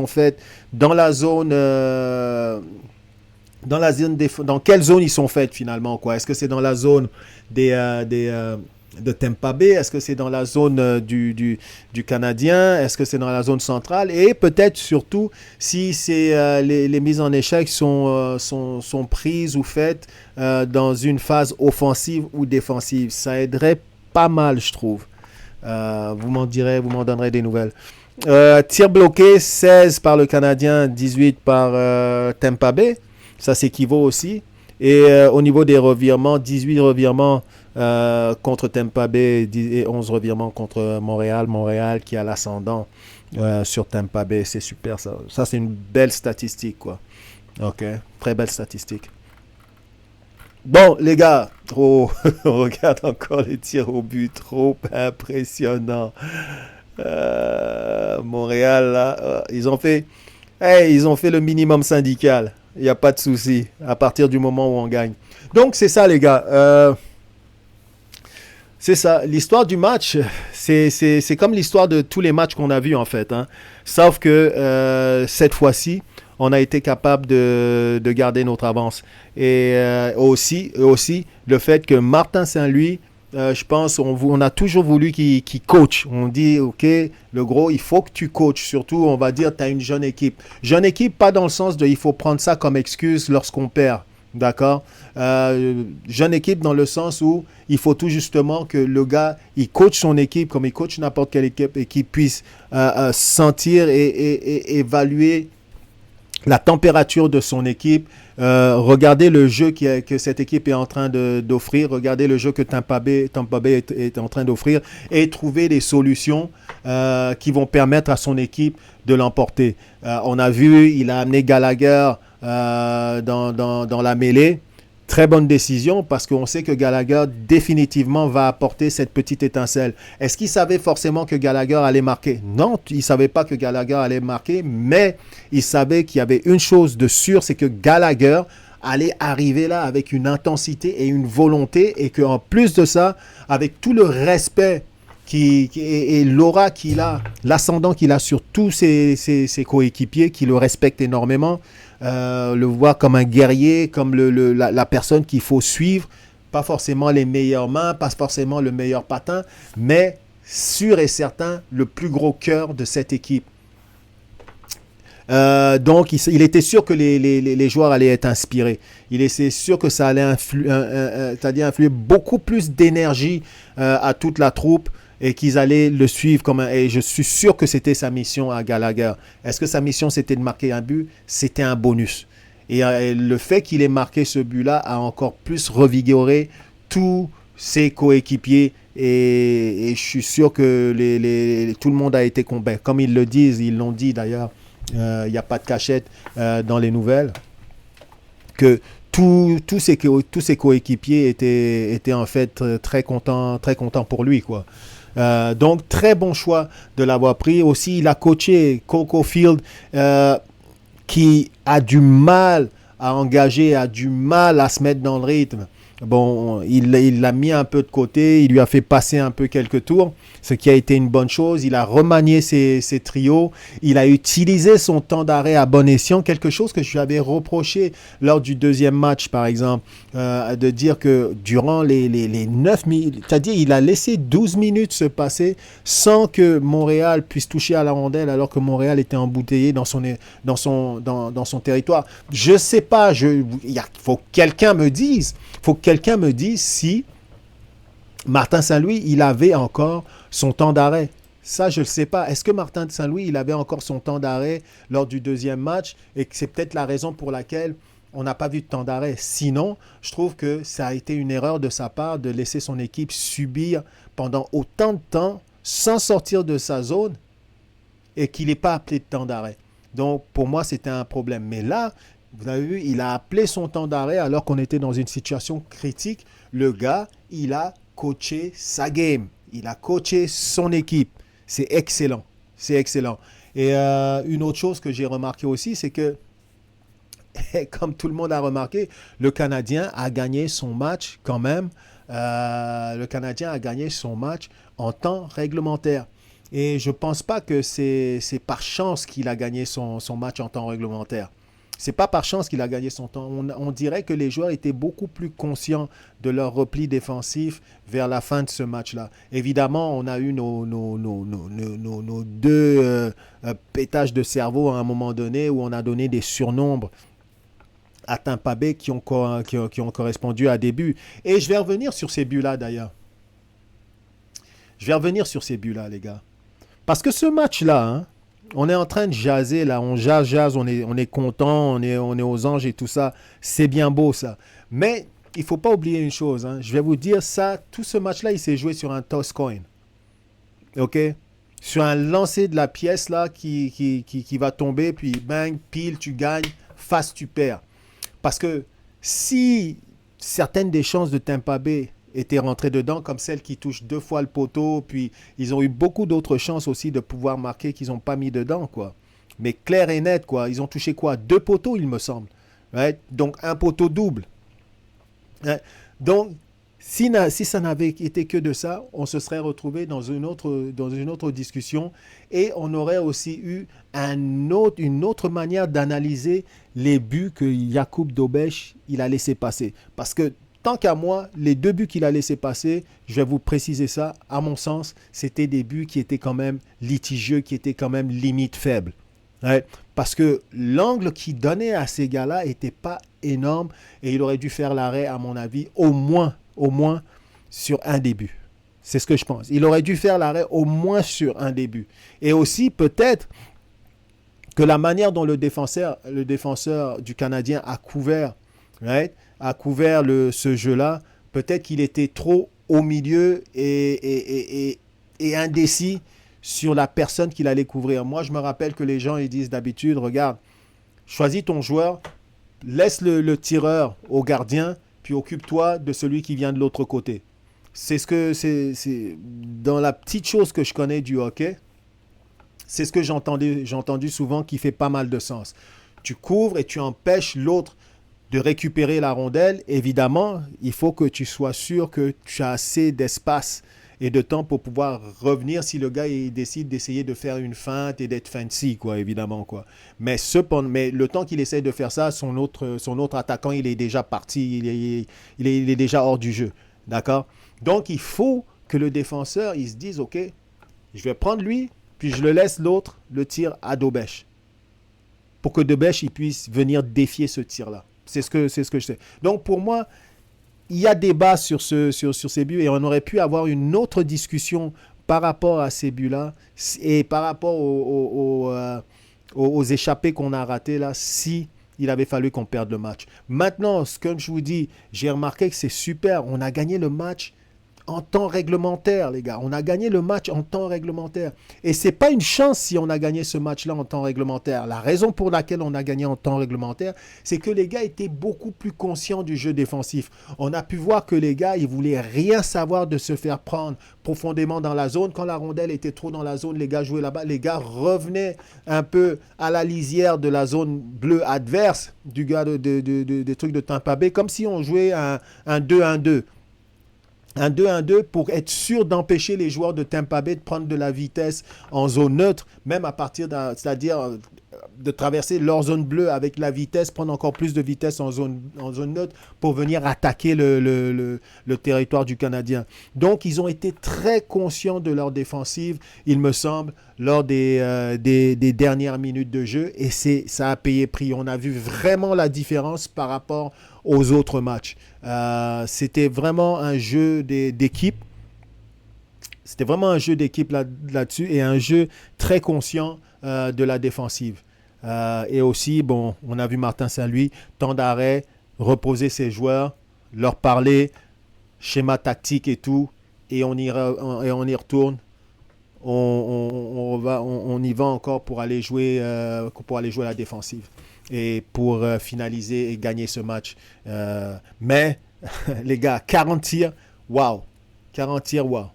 faites dans la zone... dans quelle zone ils sont faites finalement, quoi. Est-ce que c'est dans la zone de Tampa Bay? Est-ce que c'est dans la zone du Canadien? Est-ce que c'est dans la zone centrale? Et peut-être surtout si les mises en échec sont prises ou faites dans une phase offensive ou défensive. Ça aiderait pas mal, je trouve. Vous m'en donnerez des nouvelles. Tir bloqué, 16 par le Canadien, 18 par Tampa Bay. Ça s'équivaut aussi. Et au niveau des revirements, 18 revirements contre Tampa Bay et 11 revirements contre Montréal. Montréal qui a l'ascendant sur Tampa Bay. C'est super ça. Ça, c'est une belle statistique, quoi. OK. Très belle statistique. Bon, les gars, on regarde encore les tirs au but. Trop impressionnant. Montréal, là, ils ont fait le minimum syndical. Il n'y a pas de souci à partir du moment où on gagne. Donc, c'est ça, les gars. C'est ça. L'histoire du match, c'est comme l'histoire de tous les matchs qu'on a vus, en fait. Hein. Sauf que cette fois-ci, on a été capable de garder notre avance. Et aussi, le fait que Martin Saint-Louis, je pense, on a toujours voulu qu'il coach. On dit, OK, le gros, il faut que tu coaches. Surtout, on va dire, tu as une jeune équipe. Jeune équipe, pas dans le sens de il faut prendre ça comme excuse lorsqu'on perd. D'accord? Jeune équipe dans le sens où il faut tout justement que le gars, il coach son équipe comme il coach n'importe quelle équipe et qu'il puisse sentir et évaluer la température de son équipe, regardez le jeu que cette équipe est en train d'offrir, regardez le jeu que Tampa Bay est en train d'offrir et trouver des solutions qui vont permettre à son équipe de l'emporter. On a vu, il a amené Gallagher dans la mêlée. Très bonne décision parce qu'on sait que Gallagher définitivement va apporter cette petite étincelle. Est-ce qu'il savait forcément que Gallagher allait marquer? Non, il ne savait pas que Gallagher allait marquer, mais il savait qu'il y avait une chose de sûre, c'est que Gallagher allait arriver là avec une intensité et une volonté et qu'en plus de ça, avec tout le respect et l'aura qu'il a, l'ascendant qu'il a sur tous ses coéquipiers qui le respectent énormément, le voir comme un guerrier, comme la personne qu'il faut suivre, pas forcément les meilleures mains, pas forcément le meilleur patin, mais sûr et certain le plus gros cœur de cette équipe. Donc il était sûr que les joueurs allaient être inspirés. Il était sûr que ça allait influer beaucoup plus d'énergie à toute la troupe et qu'ils allaient le suivre et je suis sûr que c'était sa mission à Gallagher. Est-ce que sa mission c'était de marquer un but? C'était un bonus. Et le fait qu'il ait marqué ce but-là a encore plus revigoré tous ses coéquipiers et je suis sûr que tout le monde a été combat. Comme ils le disent, ils l'ont dit d'ailleurs, il n'y a pas de cachette dans les nouvelles, que tous ses coéquipiers étaient en fait très contents pour lui, quoi. Donc, très bon choix de l'avoir pris. Aussi, il a coaché Coco Field, qui a du mal à engager, a du mal à se mettre dans le rythme. Bon, il l'a mis un peu de côté, il lui a fait passer un peu quelques tours, ce qui a été une bonne chose. Il a remanié ses trios, il a utilisé son temps d'arrêt à bon escient, quelque chose que je lui avais reproché lors du deuxième match, par exemple, de dire que durant les 9 minutes, c'est-à-dire il a laissé 12 minutes se passer sans que Montréal puisse toucher à la rondelle, alors que Montréal était embouteillé dans son territoire. Je sais pas, faut que quelqu'un me dise si Martin Saint-Louis, il avait encore son temps d'arrêt. Ça, je ne le sais pas. Est-ce que Martin Saint-Louis, il avait encore son temps d'arrêt lors du deuxième match et que c'est peut-être la raison pour laquelle on n'a pas vu de temps d'arrêt? Sinon, je trouve que ça a été une erreur de sa part de laisser son équipe subir pendant autant de temps sans sortir de sa zone et qu'il n'ait pas appelé de temps d'arrêt. Donc, pour moi, c'était un problème. Mais là, vous avez vu, il a appelé son temps d'arrêt alors qu'on était dans une situation critique. Le gars, il a coaché sa game. Il a coaché son équipe. C'est excellent. C'est excellent. Et une autre chose que j'ai remarqué aussi, c'est que, comme tout le monde a remarqué, le Canadien a gagné son match quand même. Le Canadien a gagné son match en temps réglementaire. Et je ne pense pas que c'est par chance qu'il a gagné son match en temps réglementaire. C'est pas par chance qu'il a gagné son temps. On dirait que les joueurs étaient beaucoup plus conscients de leur repli défensif vers la fin de ce match-là. Évidemment, on a eu nos deux pétages de cerveau à un moment donné où on a donné des surnombres à Tampa Bay qui ont correspondu à des buts. Et je vais revenir sur ces buts-là, d'ailleurs. Je vais revenir sur ces buts-là, les gars. Parce que ce match-là, hein, on est en train de jaser, là. On jase, on est content, on est aux anges et tout ça. C'est bien beau, ça. Mais il ne faut pas oublier une chose. Hein. Je vais vous dire ça. Tout ce match-là, il s'est joué sur un toss coin. OK? Sur un lancer de la pièce, là, qui va tomber, puis bang, pile, tu gagnes, face, tu perds. Parce que si certaines des chances de Tampa Bay étaient rentrées dedans, comme celle qui touche 2 fois le poteau, puis ils ont eu beaucoup d'autres chances aussi de pouvoir marquer qu'ils n'ont pas mis dedans, quoi. Mais clair et net, quoi. Ils ont touché quoi? 2 poteaux, il me semble. Right? Donc, un poteau double. Right? Donc, si ça n'avait été que de ça, on se serait retrouvé dans une autre discussion et on aurait aussi eu une autre manière d'analyser les buts que Jakub Dobeš il a laissé passer. Parce que tant qu'à moi, les 2 buts qu'il a laissé passer, je vais vous préciser ça, à mon sens, c'était des buts qui étaient quand même litigieux, qui étaient quand même limite faibles. Ouais, parce que l'angle qu'il donnait à ces gars-là n'était pas énorme et il aurait dû faire l'arrêt, à mon avis, au moins sur un début. C'est ce que je pense. Il aurait dû faire l'arrêt au moins sur un début. Et aussi, peut-être que la manière dont le défenseur du Canadien a couvert, right, ce jeu-là, peut-être qu'il était trop au milieu et indécis sur la personne qu'il allait couvrir. Moi, je me rappelle que les gens ils disent d'habitude, regarde, choisis ton joueur, laisse le tireur au gardien, puis occupe-toi de celui qui vient de l'autre côté. C'est dans la petite chose que je connais du hockey, c'est ce que j'ai entendu souvent qui fait pas mal de sens. Tu couvres et tu empêches l'autre de récupérer la rondelle. Évidemment, il faut que tu sois sûr que tu as assez d'espace et de temps pour pouvoir revenir si le gars il décide d'essayer de faire une feinte et d'être fancy, quoi, évidemment, quoi. Mais le temps qu'il essaie de faire ça, son autre attaquant, il est déjà parti, il est déjà hors du jeu, d'accord? Donc, il faut que le défenseur, il se dise, OK, je vais prendre lui, puis je le laisse l'autre, le tir à Dobèche, pour que Dobèche il puisse venir défier ce tir-là. C'est ce que je sais. Donc, pour moi, il y a débat sur ces buts et on aurait pu avoir une autre discussion par rapport à ces buts-là et par rapport aux échappées qu'on a ratées là, si il avait fallu qu'on perde le match. Maintenant, comme je vous dis, j'ai remarqué que c'est super. On a gagné le match en temps réglementaire, les gars. On a gagné le match en temps réglementaire. Et c'est pas une chance si on a gagné ce match-là en temps réglementaire. La raison pour laquelle on a gagné en temps réglementaire, c'est que les gars étaient beaucoup plus conscients du jeu défensif. On a pu voir que les gars, ils voulaient rien savoir de se faire prendre profondément dans la zone. Quand la rondelle était trop dans la zone, les gars jouaient là-bas. Les gars revenaient un peu à la lisière de la zone bleue adverse du gars des trucs de Tampa Bay, comme si on jouait un 2-1-2. Un 2-1-2 pour être sûr d'empêcher les joueurs de Tampa Bay de prendre de la vitesse en zone neutre, même à partir c'est-à-dire de traverser leur zone bleue avec la vitesse, prendre encore plus de vitesse en zone neutre pour venir attaquer le territoire du Canadien. Donc, ils ont été très conscients de leur défensive, il me semble, lors des dernières minutes de jeu et ça a payé prix. On a vu vraiment la différence par rapport aux autres matchs. C'était vraiment un jeu d'équipe. C'était vraiment un jeu d'équipe là-dessus et un jeu très conscient de la défensive. Et aussi, bon, on a vu Martin Saint-Louis, temps d'arrêt, reposer ses joueurs, leur parler, schéma tactique et tout, et on y retourne. On y va encore pour aller jouer la défensive et pour finaliser et gagner ce match. Mais, les gars, 40 tirs, waouh! 40 tirs, waouh!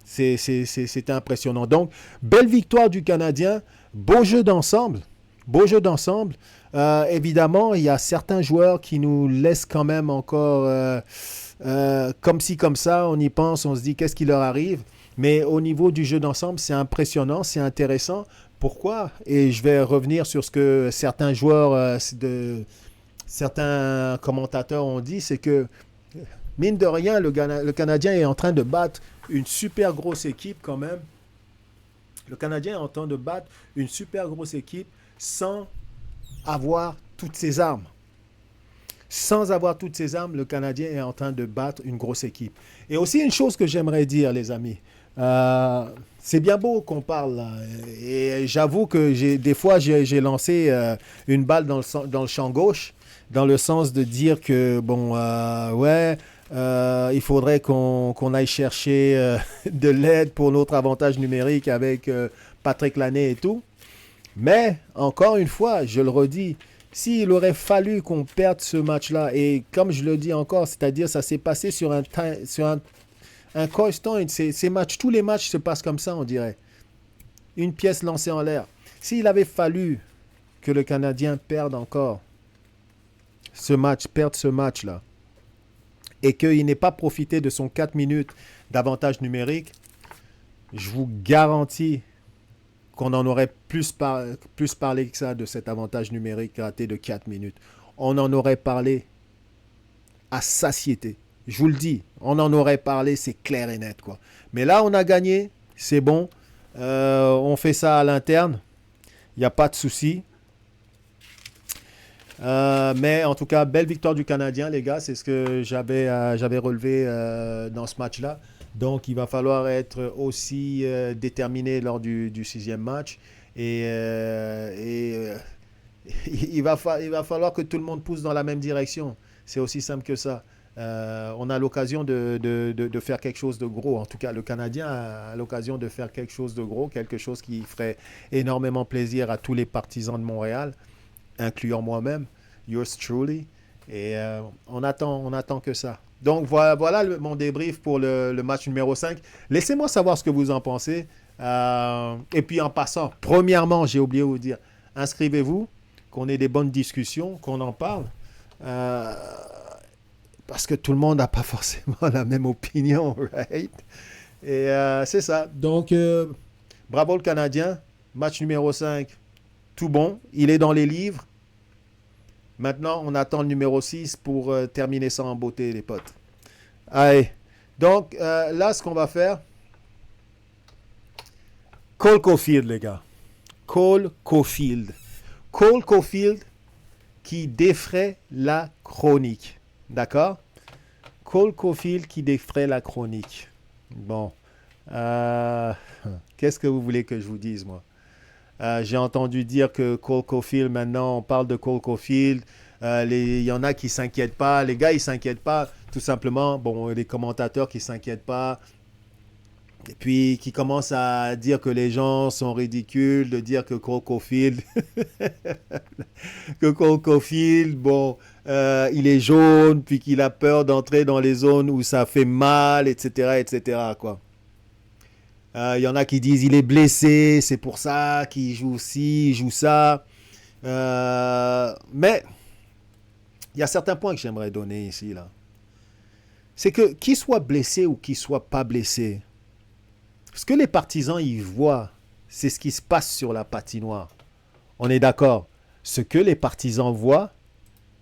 C'était impressionnant. Donc, belle victoire du Canadien, beau jeu d'ensemble. Beau jeu d'ensemble. Évidemment, il y a certains joueurs qui nous laissent quand même encore comme ci, comme ça. On y pense, on se dit qu'est-ce qui leur arrive. Mais au niveau du jeu d'ensemble, c'est impressionnant, c'est intéressant. Pourquoi? Et je vais revenir sur ce que certains joueurs, certains commentateurs ont dit, c'est que, mine de rien, le Canadien est en train de battre une super grosse équipe quand même. Le Canadien est en train de battre une super grosse équipe sans avoir toutes ses armes. Sans avoir toutes ses armes, le Canadien est en train de battre une grosse équipe. Et aussi une chose que j'aimerais dire, les amis. C'est bien beau qu'on parle là. Et j'avoue que des fois, j'ai lancé une balle dans le champ gauche, dans le sens de dire que, bon, il faudrait qu'on aille chercher de l'aide pour notre avantage numérique avec Patrick Laine et tout. Mais, encore une fois, je le redis, s'il aurait fallu qu'on perde ce match-là, et comme je le dis encore, c'est-à-dire ça s'est passé sur un constant, tous les matchs se passent comme ça, on dirait. Une pièce lancée en l'air. S'il avait fallu que le Canadien perde encore perde ce match-là, et qu'il n'ait pas profité de son 4 minutes d'avantage numérique, je vous garantis qu'on en aurait plus parlé que ça de cet avantage numérique raté de 4 minutes. On en aurait parlé à satiété. Je vous le dis, on en aurait parlé, c'est clair et net, quoi. Mais là, on a gagné, c'est bon. On fait ça à l'interne. Il n'y a pas de souci. Mais en tout cas, belle victoire du Canadien, les gars. C'est ce que j'avais relevé dans ce match-là. Donc, il va falloir être aussi déterminé lors du 6e match. Et il va falloir que tout le monde pousse dans la même direction. C'est aussi simple que ça. On a l'occasion de faire quelque chose de gros. En tout cas, le Canadien a l'occasion de faire quelque chose de gros, quelque chose qui ferait énormément plaisir à tous les partisans de Montréal, incluant moi-même, yours truly. Et on attend que ça. Donc voilà mon débrief pour le match numéro 5. Laissez-moi savoir ce que vous en pensez. Et puis en passant, premièrement, j'ai oublié de vous dire, inscrivez-vous, qu'on ait des bonnes discussions, qu'on en parle. Parce que tout le monde n'a pas forcément la même opinion, right? Et c'est ça. Donc, bravo le Canadien. Match numéro 5, tout bon. Il est dans les livres. Maintenant, on attend le numéro 6 pour terminer ça en beauté, les potes. Allez. Donc, là, ce qu'on va faire... Cole Caulfield, les gars. Cole Caulfield. Cole Caulfield qui défraie la chronique. D'accord? Cole Caulfield qui défraie la chronique. Bon. Qu'est-ce que vous voulez que je vous dise, moi? J'ai entendu dire que Cole Caulfield, maintenant, on parle de Cole Caulfield. Il y en a qui ne s'inquiètent pas. Les gars, ils ne s'inquiètent pas. Tout simplement, bon, les commentateurs qui ne s'inquiètent pas. Et puis, qui commencent à dire que les gens sont ridicules, de dire que Cole Caulfield, bon, il est jaune, puis qu'il a peur d'entrer dans les zones où ça fait mal, etc., etc., quoi. Il y en a qui disent il est blessé, c'est pour ça qu'il joue ci, il joue ça. Mais il y a certains points que j'aimerais donner ici, là. C'est que qu'il soit blessé ou qu'il soit pas blessé, ce que les partisans y voient, c'est ce qui se passe sur la patinoire. On est d'accord. Ce que les partisans voient,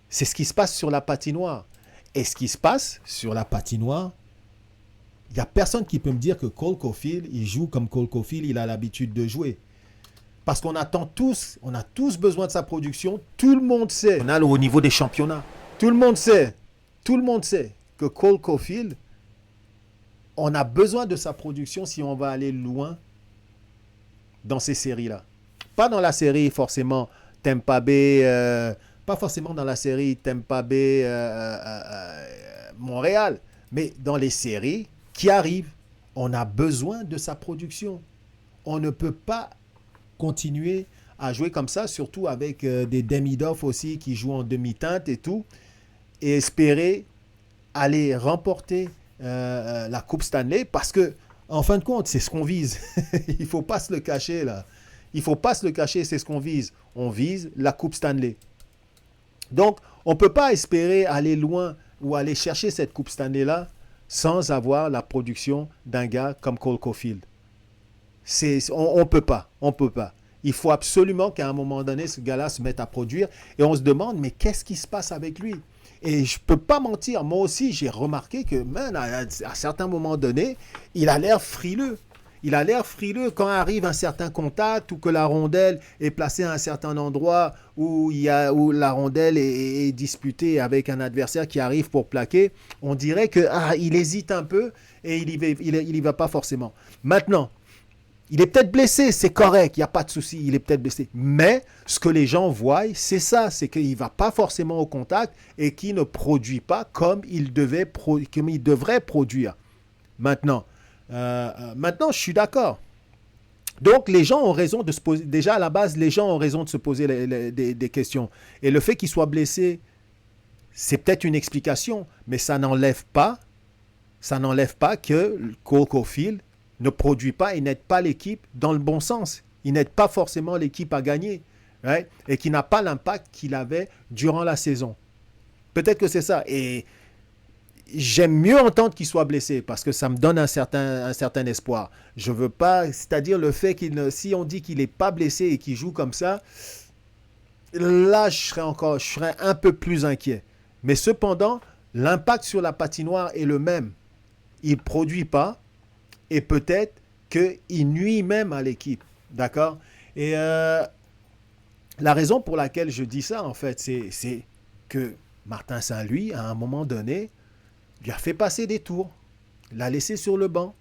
c'est ce qui se passe sur la patinoire. Et ce qui se passe sur la patinoire, il n'y a personne qui peut me dire que Cole Caulfield, il joue comme Cole Caulfield, il a l'habitude de jouer. Parce qu'on attend tous, on a tous besoin de sa production. Tout le monde sait. On a au niveau des championnats. Tout le monde sait que Cole Caulfield, on a besoin de sa production si on va aller loin dans ces séries-là. Pas dans la série forcément Tampa Bay, pas forcément dans la série Tampa Bay Montréal, mais dans les séries qui arrivent, on a besoin de sa production. On ne peut pas continuer à jouer comme ça, surtout avec des Demidov aussi qui jouent en demi-teinte et tout, et espérer aller remporter la Coupe Stanley, parce que en fin de compte, c'est ce qu'on vise. Il ne faut pas se le cacher, là. Il ne faut pas se le cacher, c'est ce qu'on vise. On vise la Coupe Stanley. Donc, on ne peut pas espérer aller loin ou aller chercher cette Coupe Stanley-là sans avoir la production d'un gars comme Cole Caulfield. On ne peut pas. On peut pas. Il faut absolument qu'à un moment donné, ce gars-là se mette à produire. Et on se demande, mais qu'est-ce qui se passe avec lui? Et je ne peux pas mentir, moi aussi, j'ai remarqué que, à certains moments donnés, il a l'air frileux. Il a l'air frileux quand arrive un certain contact ou que la rondelle est placée à un certain endroit où la rondelle est disputée avec un adversaire qui arrive pour plaquer. On dirait qu'il hésite un peu et il y va pas forcément. Maintenant, il est peut-être blessé, c'est correct, il n'y a pas de souci, il est peut-être blessé. Mais ce que les gens voient, c'est ça, c'est qu'il ne va pas forcément au contact et qu'il ne produit pas comme il devrait produire. Maintenant, je suis d'accord. Donc, les gens ont raison de se poser, déjà à la base, les gens ont raison de se poser des questions. Et le fait qu'il soit blessé, c'est peut-être une explication, mais ça n'enlève pas que Cole Caulfield ne produit pas et n'aide pas l'équipe dans le bon sens. Il n'aide pas forcément l'équipe à gagner, right? Et qui n'a pas l'impact qu'il avait durant la saison. Peut-être que c'est ça. Et j'aime mieux entendre qu'il soit blessé parce que ça me donne un certain espoir. Je veux pas, c'est-à-dire le fait si on dit qu'il n'est pas blessé et qu'il joue comme ça, là je serais un peu plus inquiet. Mais cependant, l'impact sur la patinoire est le même. Il ne produit pas. Et peut-être qu'il nuit même à l'équipe. D'accord? Et la raison pour laquelle je dis ça, en fait, c'est que Martin Saint-Louis, à un moment donné, lui a fait passer des tours. L'a laissé sur le banc.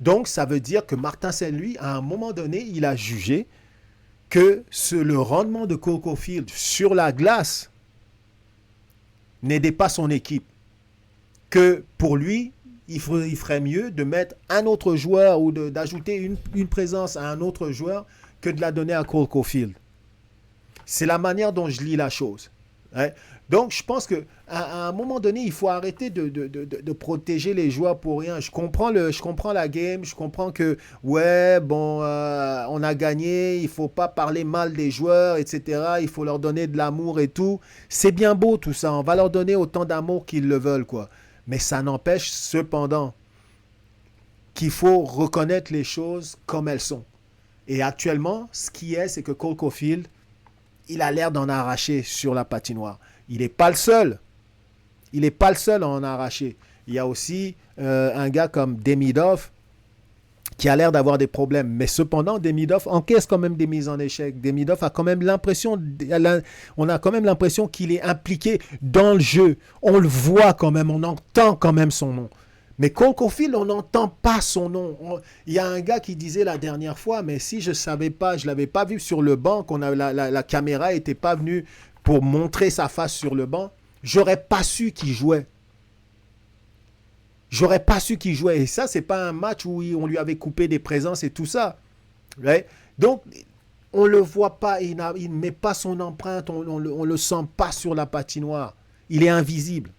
Donc, ça veut dire que Martin Saint-Louis, à un moment donné, il a jugé que le rendement de Cole Caulfield sur la glace n'aidait pas son équipe. Que pour lui, il ferait mieux de mettre un autre joueur ou d'ajouter une présence à un autre joueur que de la donner à Cole Caulfield. C'est la manière dont je lis la chose. Hein? Donc, je pense qu'à un moment donné, il faut arrêter de protéger les joueurs pour rien. Je comprends la game, je comprends que, ouais, bon, on a gagné, il ne faut pas parler mal des joueurs, etc. Il faut leur donner de l'amour et tout. C'est bien beau tout ça, on va leur donner autant d'amour qu'ils le veulent, quoi. Mais ça n'empêche cependant qu'il faut reconnaître les choses comme elles sont. Et actuellement, ce qui est, c'est que Cole Caulfield, il a l'air d'en arracher sur la patinoire. Il n'est pas le seul. Il n'est pas le seul à en arracher. Il y a aussi un gars comme Demidov qui a l'air d'avoir des problèmes. Mais cependant, Demidov encaisse quand même des mises en échec. Demidov a quand même l'impression, on a quand même l'impression qu'il est impliqué dans le jeu. On le voit quand même, on entend quand même son nom. Mais Cole Caulfield, on n'entend pas son nom. Il y a un gars qui disait la dernière fois, mais si je ne savais pas, je ne l'avais pas vu sur le banc, la caméra n'était pas venue pour montrer sa face sur le banc, j'aurais pas su qu'il jouait. J'aurais pas su qu'il jouait. Et ça, c'est pas un match où on lui avait coupé des présences et tout ça. Ouais? Donc, on le voit pas, il ne met pas son empreinte, on le sent pas sur la patinoire. Il est invisible.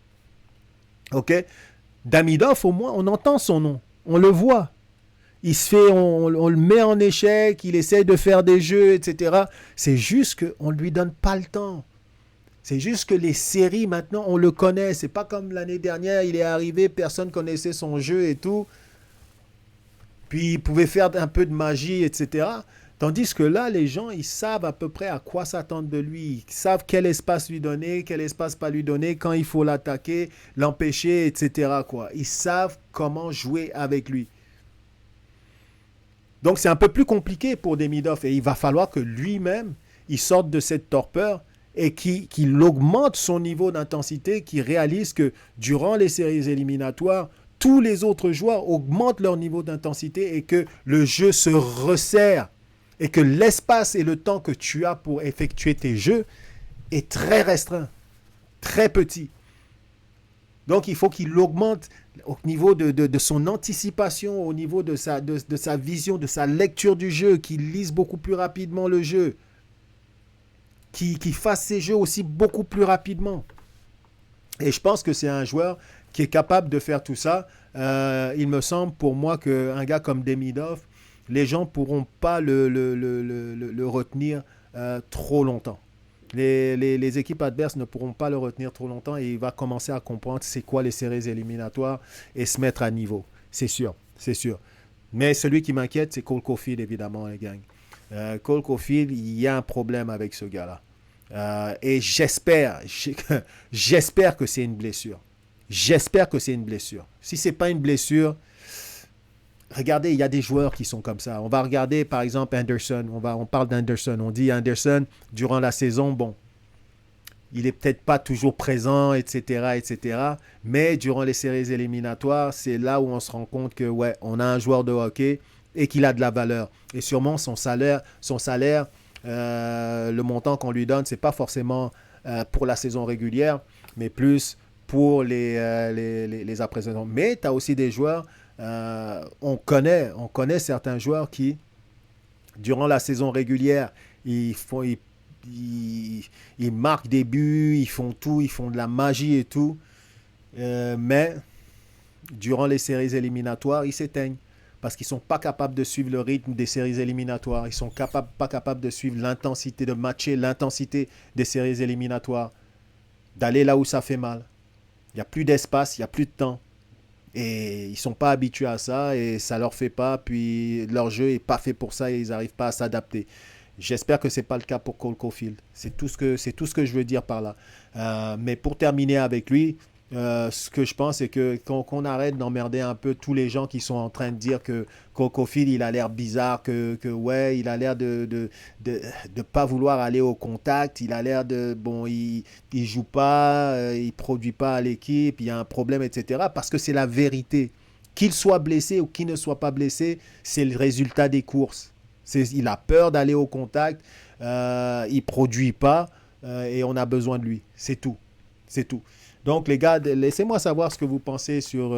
Ok? Damidov, au moins, on entend son nom. On le voit. Il se fait, on le met en échec, il essaie de faire des jeux, etc. C'est juste qu'on ne lui donne pas le temps. C'est juste que les séries, maintenant, on le connaît. C'est pas comme l'année dernière, il est arrivé, personne connaissait son jeu et tout. Puis il pouvait faire un peu de magie, etc. Tandis que là, les gens, ils savent à peu près à quoi s'attendre de lui. Ils savent quel espace lui donner, quel espace pas lui donner, quand il faut l'attaquer, l'empêcher, etc. quoi. Ils savent comment jouer avec lui. Donc c'est un peu plus compliqué pour Demidov. Et il va falloir que lui-même, il sorte de cette torpeur et qu'il augmente son niveau d'intensité, qu'il réalise que durant les séries éliminatoires, tous les autres joueurs augmentent leur niveau d'intensité et que le jeu se resserre et que l'espace et le temps que tu as pour effectuer tes jeux est très restreint, très petit. Donc il faut qu'il augmente au niveau de son anticipation, au niveau de sa vision, de sa lecture du jeu, qu'il lise beaucoup plus rapidement le jeu, qui fasse ses jeux aussi beaucoup plus rapidement. Et je pense que c'est un joueur qui est capable de faire tout ça. Il me semble pour moi qu'un gars comme Demidov, les gens ne pourront pas le retenir trop longtemps. Les équipes adverses ne pourront pas le retenir trop longtemps et il va commencer à comprendre c'est quoi les séries éliminatoires et se mettre à niveau. C'est sûr, c'est sûr. Mais celui qui m'inquiète, c'est Cole Caulfield, évidemment, les gangs. Cole Caulfield, il y a un problème avec ce gars-là. Et j'espère que c'est une blessure. J'espère que c'est une blessure. Si ce n'est pas une blessure, regardez, il y a des joueurs qui sont comme ça. On va regarder, par exemple, Anderson. On parle d'Anderson. On dit Anderson, durant la saison, bon, il n'est peut-être pas toujours présent, etc., etc. Mais durant les séries éliminatoires, c'est là où on se rend compte que, ouais, on a un joueur de hockey et qu'il a de la valeur. Et sûrement, son salaire, le montant qu'on lui donne, ce n'est pas forcément pour la saison régulière, mais plus pour les après-saisons. Mais tu as aussi des joueurs, on connaît certains joueurs qui, durant la saison régulière, ils marquent des buts, ils font tout, ils font de la magie et tout. Mais durant les séries éliminatoires, ils s'éteignent. Parce qu'ils ne sont pas capables de suivre le rythme des séries éliminatoires. Ils ne sont pas capables de suivre l'intensité, de matcher l'intensité des séries éliminatoires. D'aller là où ça fait mal. Il n'y a plus d'espace, il n'y a plus de temps. Et ils ne sont pas habitués à ça et ça ne leur fait pas. Puis leur jeu n'est pas fait pour ça et ils n'arrivent pas à s'adapter. J'espère que ce n'est pas le cas pour Cole Caulfield. C'est tout ce que je veux dire par là. Mais pour terminer avec lui, ce que je pense, c'est que qu'on arrête d'emmerder un peu tous les gens qui sont en train de dire que Cole Caulfield, il a l'air bizarre, que ouais, il a l'air de pas vouloir aller au contact, il a l'air de, bon, il joue pas, il produit pas à l'équipe, il y a un problème, etc. Parce que c'est la vérité. Qu'il soit blessé ou qu'il ne soit pas blessé, c'est le résultat des courses. Il a peur d'aller au contact, il ne produit pas et on a besoin de lui. C'est tout. C'est tout. Donc, les gars, laissez-moi savoir ce que vous pensez sur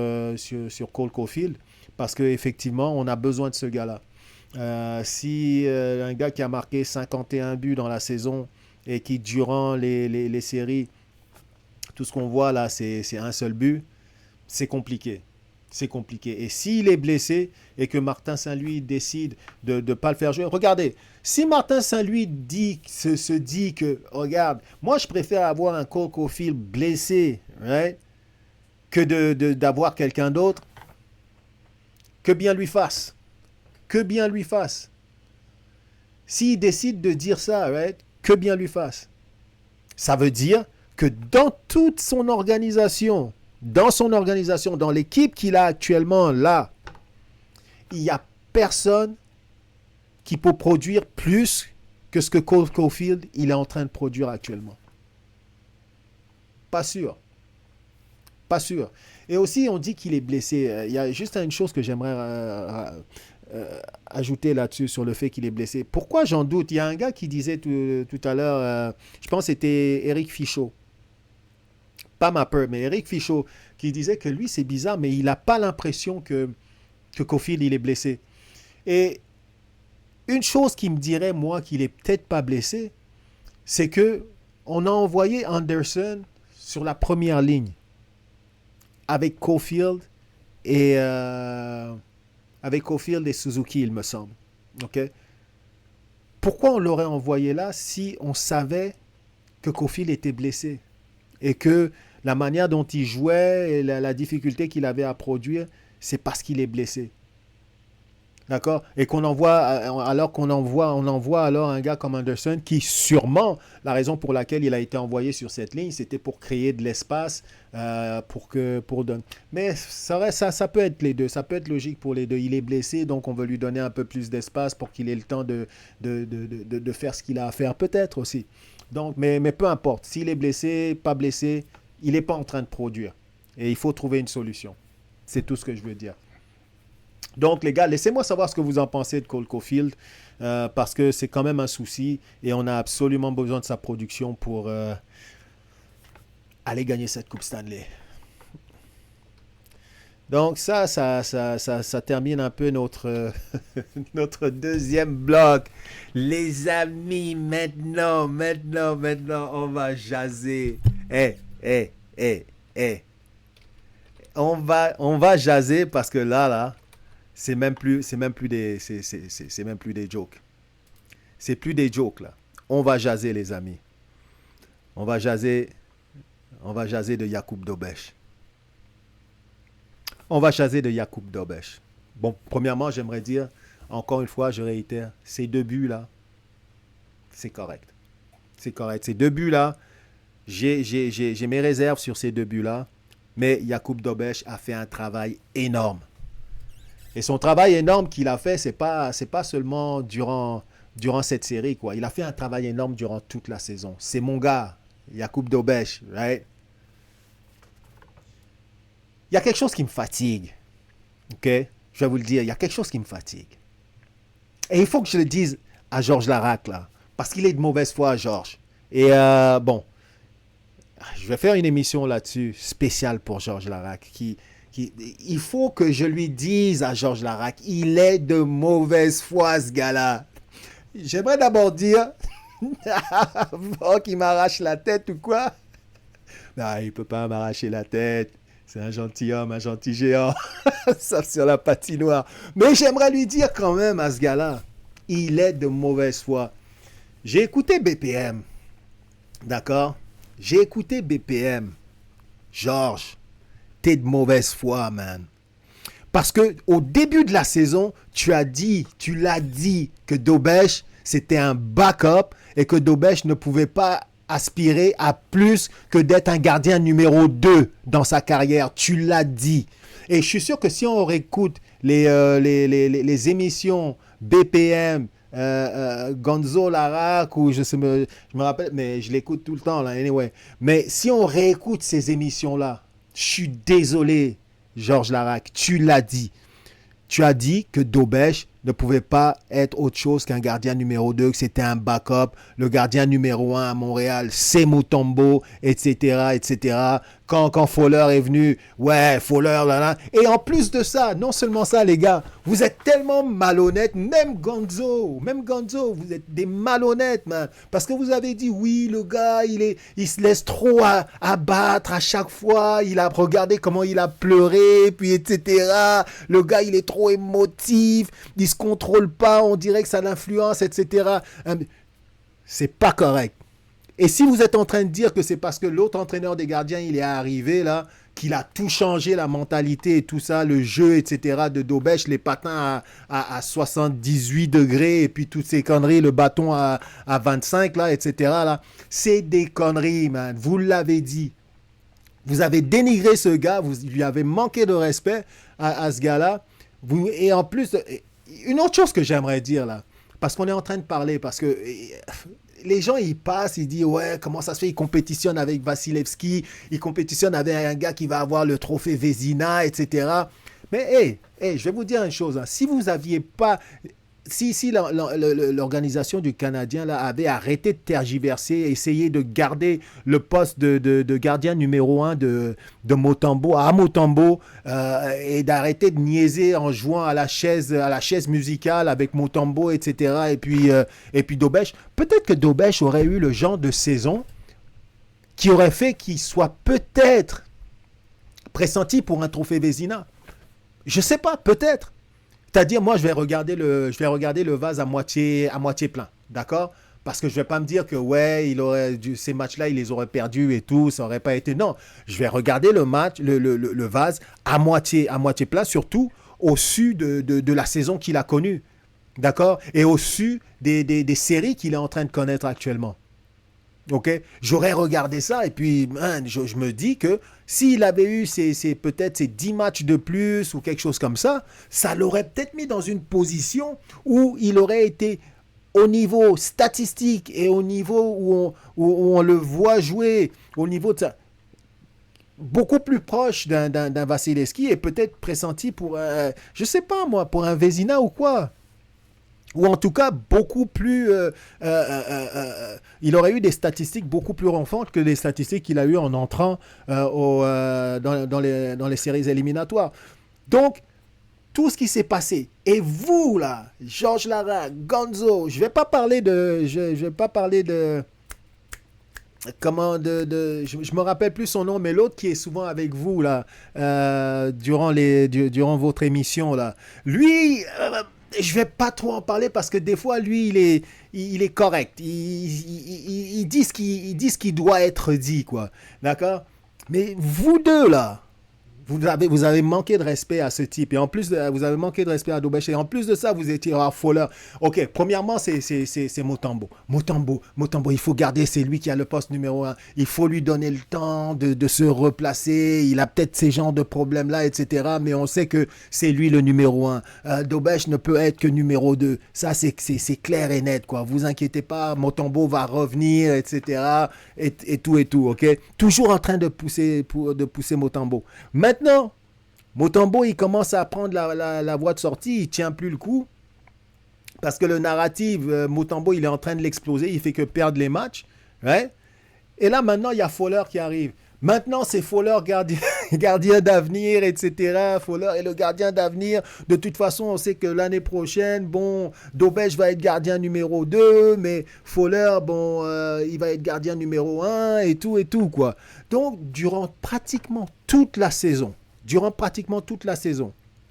Cole Caulfield parce qu'effectivement, on a besoin de ce gars-là. Si un gars qui a marqué 51 buts dans la saison et qui, durant les séries, tout ce qu'on voit là, c'est un seul but, c'est compliqué. C'est compliqué. Et s'il est blessé et que Martin Saint-Louis décide de ne pas le faire jouer, regardez, si Martin Saint-Louis se dit que, regarde, moi je préfère avoir un Cole Caulfield blessé, right, que d'avoir quelqu'un d'autre, que bien lui fasse. Que bien lui fasse. S'il décide de dire ça, right, que bien lui fasse. Ça veut dire que dans toute son organisation, dans l'équipe qu'il a actuellement là, il n'y a personne qui peut produire plus que ce que Cole Caulfield il est en train de produire actuellement. Pas sûr. Pas sûr. Et aussi, on dit qu'il est blessé. Il y a juste une chose que j'aimerais ajouter là-dessus sur le fait qu'il est blessé. Pourquoi j'en doute? Il y a un gars qui disait tout à l'heure, je pense que c'était Eric Fichaud. Pas Mapper, mais Eric Fichaud, qui disait que lui, c'est bizarre, mais il n'a pas l'impression que Caulfield, il est blessé. Et une chose qui me dirait, moi, qu'il n'est peut-être pas blessé, c'est que on a envoyé Anderson sur la première ligne avec Caulfield et Suzuki, il me semble. Okay? Pourquoi on l'aurait envoyé là si on savait que Caulfield était blessé et que la manière dont il jouait et la difficulté qu'il avait à produire, c'est parce qu'il est blessé. D'accord? Et on envoie alors un gars comme Anderson qui, sûrement, la raison pour laquelle il a été envoyé sur cette ligne, c'était pour créer de l'espace, mais ça peut être les deux. Ça peut être logique pour les deux. Il est blessé, donc on veut lui donner un peu plus d'espace pour qu'il ait le temps de faire ce qu'il a à faire, peut-être aussi. Donc, mais peu importe. S'il est blessé, pas blessé, il n'est pas en train de produire. Et il faut trouver une solution. C'est tout ce que je veux dire. Donc, les gars, laissez-moi savoir ce que vous en pensez de Cole Caulfield, parce que c'est quand même un souci et on a absolument besoin de sa production pour aller gagner cette Coupe Stanley. Donc, ça termine un peu notre deuxième bloc. Les amis, maintenant, on va jaser. On va jaser parce que là, c'est même plus des jokes. C'est plus des jokes là. On va jaser les amis. On va jaser de Jakub Dobeš. Bon, premièrement, j'aimerais dire, encore une fois, je réitère, ces deux buts là, c'est correct. Ces deux buts là, j'ai mes réserves sur ces deux buts là, mais Jakub Dobeš a fait un travail énorme. Et son travail énorme qu'il a fait, c'est pas seulement durant cette série, quoi. Il a fait un travail énorme durant toute la saison. C'est mon gars, Jakub Dobeš, right? Il y a quelque chose qui me fatigue. OK? Je vais vous le dire, il y a quelque chose qui me fatigue. Et il faut que je le dise à Georges Laraque, là. Parce qu'il est de mauvaise foi, Georges. Et bon, je vais faire une émission là-dessus, spéciale pour Georges Laraque, il faut que je lui dise à Georges Laraque, il est de mauvaise foi, ce gars-là. J'aimerais d'abord dire, qu'il m'arrache la tête ou quoi? Non, il ne peut pas m'arracher la tête. C'est un gentilhomme, un gentil géant. Sauf sur la patinoire. Mais j'aimerais lui dire quand même à ce gars-là, il est de mauvaise foi. J'ai écouté BPM. D'accord? J'ai écouté BPM. Georges, t'es de mauvaise foi, man. Parce que au début de la saison, tu l'as dit que Dobeš, c'était un backup et que Dobeš ne pouvait pas aspirer à plus que d'être un gardien numéro 2 dans sa carrière. Tu l'as dit. Et je suis sûr que si on réécoute les émissions BPM, Gonzo Laraque, ou je me rappelle, mais je l'écoute tout le temps, là, anyway. Mais si on réécoute ces émissions-là, je suis désolé, Georges Larac, tu l'as dit. Tu as dit que Dobèche ne pouvait pas être autre chose qu'un gardien numéro 2, que c'était un backup. Le gardien numéro 1 à Montréal, c'est Mutombo, etc., etc. Quand Fowler est venu, ouais, Fowler, là, là. Et en plus de ça, non seulement ça, les gars, vous êtes tellement malhonnêtes, même Gonzo, vous êtes des malhonnêtes, man. Parce que vous avez dit, oui, le gars, il se laisse trop abattre à chaque fois. Il a regardé comment il a pleuré, puis etc. Le gars, il est trop émotif, il se contrôle pas, on dirait que ça l'influence, etc. C'est pas correct. Et si vous êtes en train de dire que c'est parce que l'autre entraîneur des gardiens, il est arrivé là, qu'il a tout changé, la mentalité et tout ça, le jeu, etc. de Dobèche, les patins à 78 degrés et puis toutes ces conneries, le bâton à 25 là, etc. là, c'est des conneries, man. Vous l'avez dit. Vous avez dénigré ce gars, vous lui avez manqué de respect à ce gars-là. Et en plus, une autre chose que j'aimerais dire là, parce qu'on est en train de parler, parce que les gens, ils passent, ils disent, ouais, comment ça se fait, ils compétitionnent avec Vasilevski, ils compétitionnent avec un gars qui va avoir le trophée Vezina, etc. Mais, je vais vous dire une chose, hein, si vous n'aviez pas... Si l'organisation du Canadien là, avait arrêté de tergiverser, essayé de garder le poste de gardien numéro 1 de Mutombo à Mutombo et d'arrêter de niaiser en jouant à la chaise musicale avec Mutombo, etc. Et puis Dobèche, peut-être que Dobèche aurait eu le genre de saison qui aurait fait qu'il soit peut-être pressenti pour un trophée Vezina. Je sais pas, peut-être. C'est-à-dire, moi, je vais regarder le vase à moitié plein, d'accord? Parce que je ne vais pas me dire que, ouais, ces matchs-là, il les aurait perdus et tout, ça n'aurait pas été... Non, je vais regarder le vase à moitié plein, surtout au-dessus de la saison qu'il a connue, d'accord? Et au-dessus des séries qu'il est en train de connaître actuellement. Ok, j'aurais regardé ça et puis je me dis que s'il avait eu peut-être ces 10 matchs de plus ou quelque chose comme ça, ça l'aurait peut-être mis dans une position où il aurait été au niveau statistique et au niveau où on le voit jouer, au niveau de ça, beaucoup plus proche d'un Vasilevski et peut-être pressenti pour, je sais pas moi, pour un Vezina ou quoi. Ou en tout cas, beaucoup plus... il aurait eu des statistiques beaucoup plus renflantes que les statistiques qu'il a eues en entrant dans les séries éliminatoires. Donc, tout ce qui s'est passé. Et vous, là, Georges Larac, Gonzo, je ne vais pas parler de... Je me rappelle plus son nom, mais l'autre qui est souvent avec vous, là, durant votre émission, là. Lui... je vais pas trop en parler parce que des fois, lui, il est correct. Il dit ce qui doit être dit, quoi. D'accord? Mais vous deux, là, vous avez manqué de respect à ce type. Et en plus, vous avez manqué de respect à Dobèche. Et en plus de ça, vous étiez à Fowler. Ok, premièrement, c'est Mutombo. Mutombo, il faut garder, c'est lui qui a le poste numéro 1. Il faut lui donner le temps de se replacer. Il a peut-être ces genres de problèmes-là, etc. Mais on sait que c'est lui le numéro 1. Dobèche ne peut être que numéro 2. Ça, c'est clair et net, quoi. Vous inquiétez pas, Mutombo va revenir, etc. Et tout, ok? Toujours en train de pousser Mutombo. Maintenant, Mutombo, il commence à prendre la voie de sortie, il tient plus le coup. Parce que le narratif, Mutombo, il est en train de l'exploser, il fait que perdre les matchs. Ouais? Et là, maintenant, il y a Fowler qui arrive. Maintenant, c'est Fowler, gardien d'avenir, etc. Fowler est le gardien d'avenir. De toute façon, on sait que l'année prochaine, bon, Dobèche va être gardien numéro 2, mais Fowler, bon, il va être gardien numéro 1 et tout, quoi. Donc, durant pratiquement toute la saison,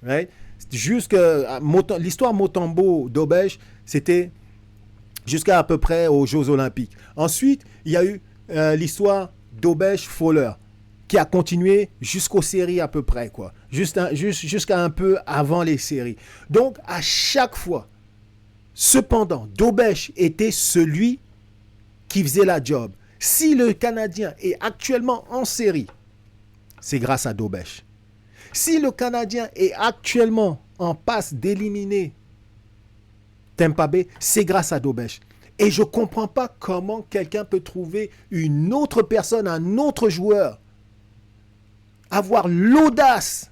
right? L'histoire Mutombo-Dobèche, c'était jusqu'à peu près aux Jeux Olympiques. Ensuite, il y a eu l'histoire Dobèche-Fowler, qui a continué jusqu'aux séries à peu près, quoi. Jusqu'à un peu avant les séries. Donc, à chaque fois, cependant, Dobèche était celui qui faisait la job. Si le Canadien est actuellement en série, c'est grâce à Dobèche. Si le Canadien est actuellement en passe d'éliminer Tampa Bay, c'est grâce à Dobèche. Et je ne comprends pas comment quelqu'un peut trouver une autre personne, un autre joueur, avoir l'audace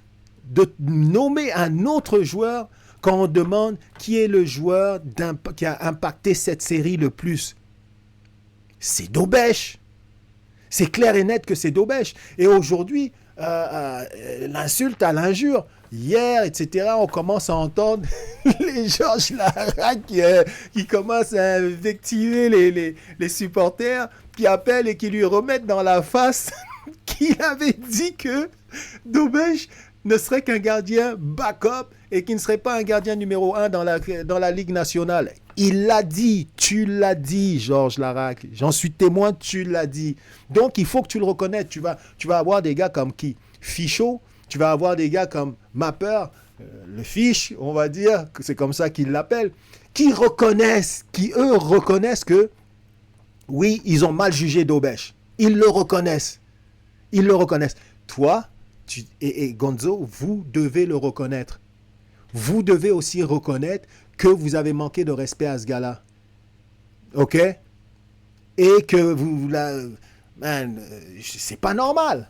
de nommer un autre joueur quand on demande qui est le joueur qui a impacté cette série le plus. C'est Dobeš. C'est clair et net que c'est Dobeš. Et aujourd'hui, l'insulte à l'injure. Hier, etc., on commence à entendre les Georges Laraque qui commencent à invectiver les supporters, qui appellent et qui lui remettent dans la face qu'il avait dit que Dobeš ne serait qu'un gardien backup et qui ne serait pas un gardien numéro 1 dans la Ligue nationale. Il l'a dit, tu l'as dit, Georges Laraque. J'en suis témoin, tu l'as dit. Donc, il faut que tu le reconnaisses. Tu vas avoir des gars comme qui Fichot, tu vas avoir des gars comme Mapper, le Fiche, on va dire, que c'est comme ça qu'ils l'appellent, qui eux reconnaissent que, oui, ils ont mal jugé Dobeš. Ils le reconnaissent. Toi et Gonzo, vous devez le reconnaître. Vous devez aussi reconnaître que vous avez manqué de respect à ce gars-là. OK? Et que c'est pas normal.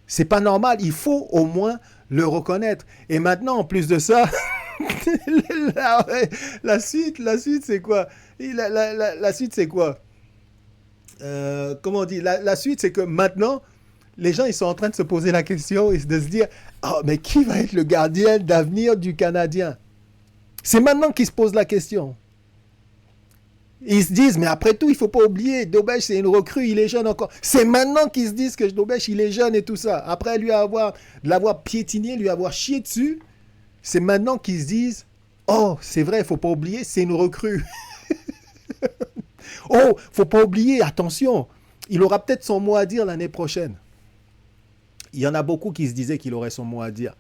C'est pas normal. Il faut au moins le reconnaître. Et maintenant, en plus de ça, la suite, c'est quoi? La suite, c'est quoi? Comment on dit? La suite, c'est que maintenant, les gens, ils sont en train de se poser la question et de se dire, oh, mais qui va être le gardien d'avenir du Canadien? C'est maintenant qu'ils se posent la question. Ils se disent, mais après tout, il ne faut pas oublier, Dobeš, c'est une recrue, il est jeune encore. C'est maintenant qu'ils se disent que Dobeš, il est jeune et tout ça. Après l'avoir piétiné, lui avoir chié dessus, c'est maintenant qu'ils se disent, oh, c'est vrai, il ne faut pas oublier, c'est une recrue. Oh, il ne faut pas oublier, attention, il aura peut-être son mot à dire l'année prochaine. Il y en a beaucoup qui se disaient qu'il aurait son mot à dire.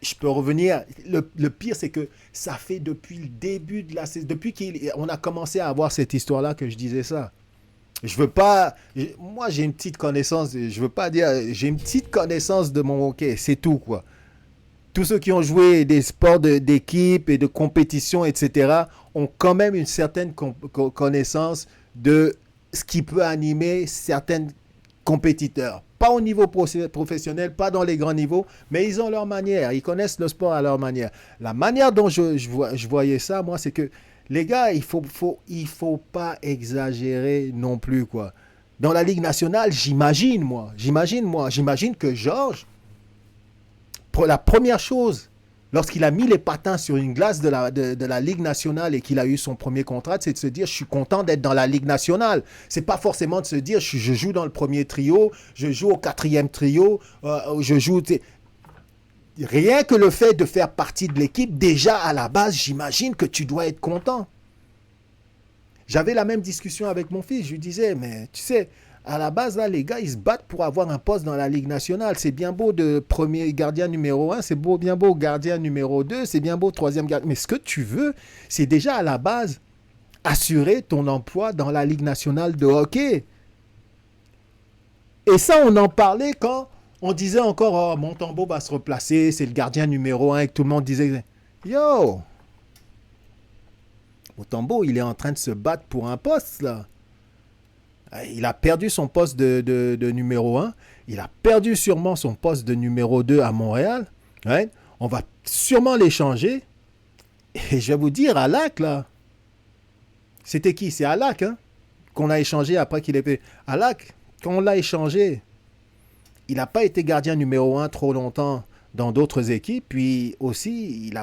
Je peux revenir. Le pire, c'est que ça fait depuis le début de la saison, depuis qu'on a commencé à avoir cette histoire-là que je disais ça. Je veux pas. Moi, j'ai une petite connaissance. Je veux pas dire. J'ai une petite connaissance de mon hockey. C'est tout, quoi. Tous ceux qui ont joué des sports d'équipe et de compétition, etc., ont quand même une certaine connaissance de ce qui peut animer certains compétiteurs. Pas au niveau professionnel, pas dans les grands niveaux, mais ils ont leur manière. Ils connaissent le sport à leur manière. La manière dont je voyais ça, moi, c'est que les gars, il faut pas exagérer non plus, quoi. Dans la Ligue nationale, j'imagine que Georges, pour la première chose, lorsqu'il a mis les patins sur une glace de la Ligue nationale et qu'il a eu son premier contrat, c'est de se dire, je suis content d'être dans la Ligue nationale. C'est pas forcément de se dire, je joue dans le premier trio, je joue au quatrième trio, je joue... Rien que le fait de faire partie de l'équipe, déjà à la base, j'imagine que tu dois être content. J'avais la même discussion avec mon fils. Je lui disais, mais tu sais, à la base, là, les gars, ils se battent pour avoir un poste dans la Ligue nationale. C'est bien beau de premier gardien numéro 1, c'est bien beau gardien numéro 2, c'est bien beau troisième gardien. Mais ce que tu veux, c'est déjà à la base assurer ton emploi dans la Ligue nationale de hockey. Et ça, on en parlait quand on disait encore, oh, Montembeault va se replacer, c'est le gardien numéro 1, et que tout le monde disait, yo, Montembeault, il est en train de se battre pour un poste, là. Il a perdu son poste de numéro 1. Il a perdu sûrement son poste de numéro 2 à Montréal. Ouais. On va sûrement l'échanger. Et je vais vous dire, Halak, là, c'était qui? C'est Halak, hein, qu'on a échangé après qu'il ait fait. Halak, quand on l'a échangé, il n'a pas été gardien numéro 1 trop longtemps dans d'autres équipes. Puis aussi, il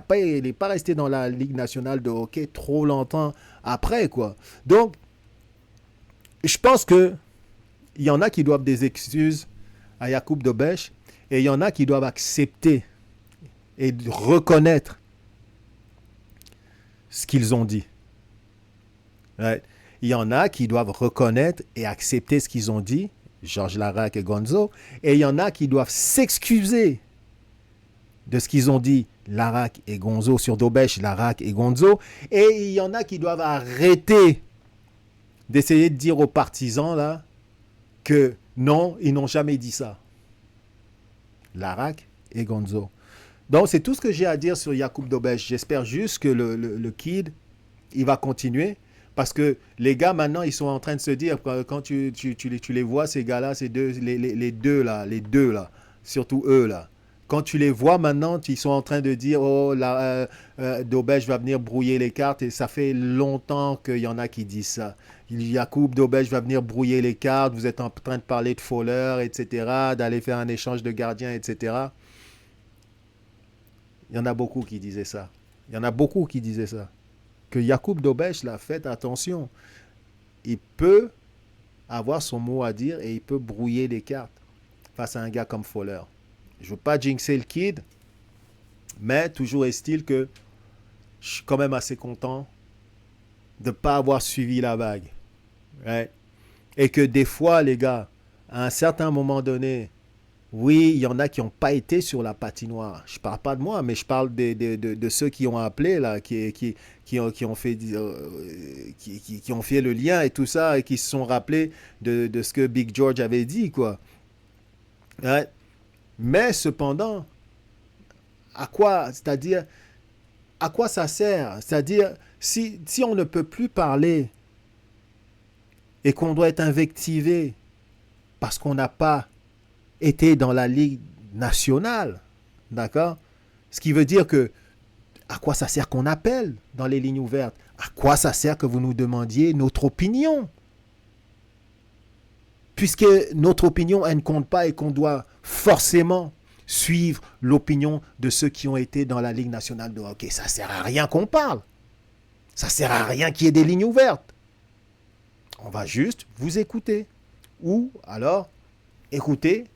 n'est pas resté dans la Ligue nationale de hockey trop longtemps après, quoi. Donc, je pense qu'il y en a qui doivent des excuses à Jakub Dobeš et il y en a qui doivent accepter et reconnaître ce qu'ils ont dit. Ouais. Il y en a qui doivent reconnaître et accepter ce qu'ils ont dit, Georges Laraque et Gonzo, et il y en a qui doivent s'excuser de ce qu'ils ont dit, Laraque et Gonzo, sur Dobeš, Laraque et Gonzo, et il y en a qui doivent arrêter d'essayer de dire aux partisans là que non, ils n'ont jamais dit ça. Laraque et Gonzo. Donc, c'est tout ce que j'ai à dire sur Jakub Dobeš. J'espère juste que le kid, il va continuer. Parce que les gars, maintenant, ils sont en train de se dire, quand tu les vois, ces gars-là, les deux là, surtout eux là, quand tu les vois maintenant, ils sont en train de dire oh, Dobej va venir brouiller les cartes. Et ça fait longtemps qu'il y en a qui disent ça. Jakub Dobej va venir brouiller les cartes. Vous êtes en train de parler de Fowler, etc., d'aller faire un échange de gardiens, etc. Il y en a beaucoup qui disaient ça. Il y en a beaucoup qui disaient ça. Que Jakub Dobej, là, faites attention. Il peut avoir son mot à dire et il peut brouiller les cartes face à un gars comme Fowler. Je ne veux pas jinxer le kid, mais toujours est-il que je suis quand même assez content de ne pas avoir suivi la vague. Ouais. Et que des fois, les gars, à un certain moment donné, oui, il y en a qui n'ont pas été sur la patinoire. Je ne parle pas de moi, mais je parle de ceux qui ont appelé, là, qui ont fait, qui ont fait le lien et tout ça, et qui se sont rappelés de ce que Big George avait dit, quoi. Ouais. Mais cependant, à quoi, c'est-à-dire, à quoi ça sert? C'est-à-dire, si on ne peut plus parler et qu'on doit être invectivé parce qu'on n'a pas été dans la Ligue nationale, d'accord? Ce qui veut dire que, à quoi ça sert qu'on appelle dans les lignes ouvertes? À quoi ça sert que vous nous demandiez notre opinion? Puisque notre opinion, elle ne compte pas et qu'on doit forcément suivre l'opinion de ceux qui ont été dans la Ligue nationale de hockey. Ça ne sert à rien qu'on parle. Ça ne sert à rien qu'il y ait des lignes ouvertes. On va juste vous écouter. Ou alors, écouter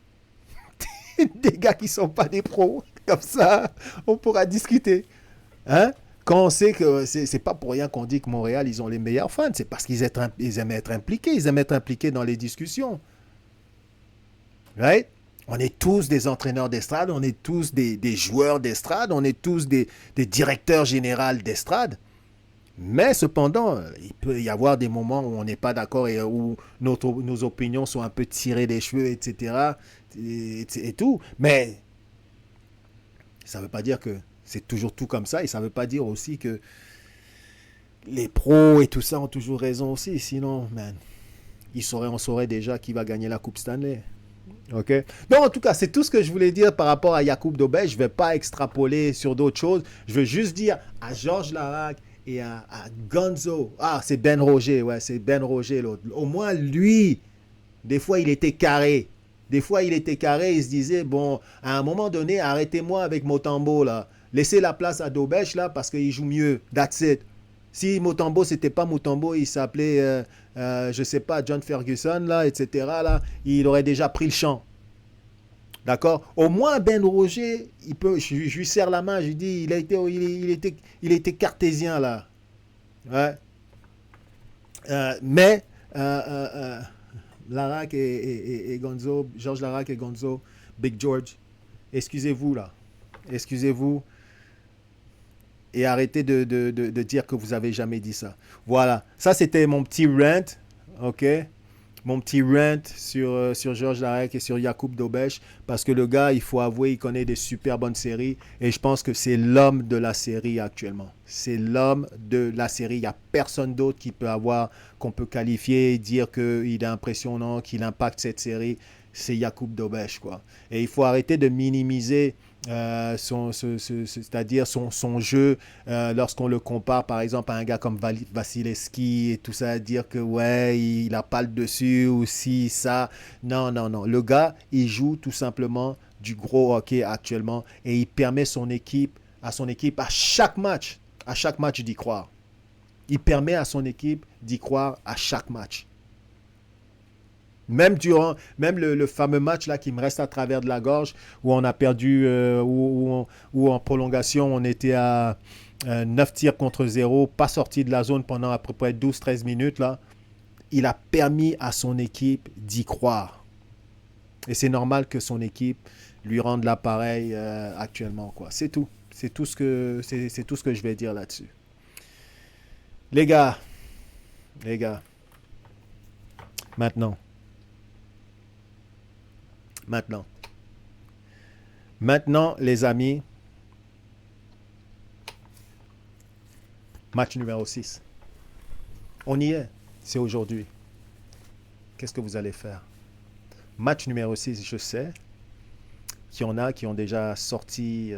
des gars qui ne sont pas des pros. Comme ça, on pourra discuter. Hein? Quand on sait que c'est pas pour rien qu'on dit que Montréal, ils ont les meilleurs fans. C'est parce qu'ils aiment être impliqués. Ils aiment être impliqués dans les discussions. Right? On est tous des entraîneurs d'estrade, on est tous des joueurs d'estrade, on est tous des directeurs généraux d'estrade. Mais cependant, il peut y avoir des moments où on n'est pas d'accord et où nos opinions sont un peu tirées des cheveux, etc. Et tout. Mais ça ne veut pas dire que c'est toujours tout comme ça. Et ça ne veut pas dire aussi que les pros et tout ça ont toujours raison aussi. Sinon, man, on saurait déjà qui va gagner la Coupe Stanley. Ok. Donc, en tout cas, c'est tout ce que je voulais dire par rapport à Jakub Dobej. Je ne vais pas extrapoler sur d'autres choses. Je veux juste dire à Georges Laraque et à Gonzo. Ah, c'est Ben Roger. Ouais, c'est Ben Roger, l'autre. Au moins, lui, des fois, il était carré. Il se disait, bon, à un moment donné, arrêtez-moi avec Motambo, là. Laissez la place à Dobej, là, parce qu'il joue mieux. That's it. Si Motambo, c'était pas Motambo, il s'appelait, je sais pas, John Ferguson, là, etc., là, il aurait déjà pris le champ. D'accord? Au moins, Ben Roger, je lui serre la main, je lui dis, il était cartésien, là. Ouais. Mais, Laraque et Gonzo, Georges Laraque et Gonzo, Big George, excusez-vous, là. Excusez-vous. Et arrêtez de dire que vous n'avez jamais dit ça. Voilà. Ça, c'était mon petit rant. OK? Mon petit rant sur Georges Laraque et sur Jakub Dobej. Parce que le gars, il faut avouer, il connaît des super bonnes séries. Et je pense que c'est l'homme de la série actuellement. C'est l'homme de la série. Il n'y a personne d'autre qu'on peut qualifier, dire qu'il est impressionnant, qu'il impacte cette série. C'est Jakub Dobej, quoi. Et il faut arrêter de minimiser c'est-à-dire son jeu lorsqu'on le compare par exemple à un gars comme Vasilevski et tout ça, dire que ouais, il n'a pas le dessus ou si, ça. Non. Le gars, il joue tout simplement du gros hockey actuellement et il permet à son équipe à chaque match d'y croire. Il permet à son équipe d'y croire à chaque match. Même le fameux match là qui me reste à travers de la gorge, où on a perdu, où en prolongation, on était à 9 tirs contre 0, pas sorti de la zone pendant à peu près 12-13 minutes. Là. Il a permis à son équipe d'y croire. Et c'est normal que son équipe lui rende l'appareil actuellement, quoi. C'est tout. C'est tout ce que je vais dire là-dessus. Les gars, Maintenant, les amis, match numéro 6. On y est, c'est aujourd'hui. Qu'est-ce que vous allez faire? Match numéro 6, je sais. qu'il y en a qui ont déjà sorti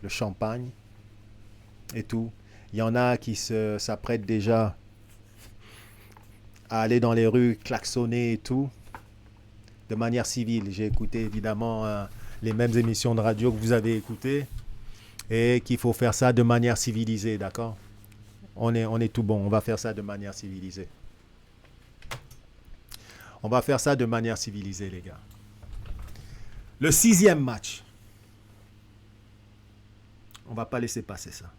le champagne et tout. Il y en a qui s'apprêtent déjà à aller dans les rues, klaxonner et tout, de manière civile. J'ai écouté évidemment les mêmes émissions de radio que vous avez écoutées et qu'il faut faire ça de manière civilisée, d'accord? On est tout bon, on va faire ça de manière civilisée. On va faire ça de manière civilisée, les gars. Le 6e match. On ne va pas laisser passer ça.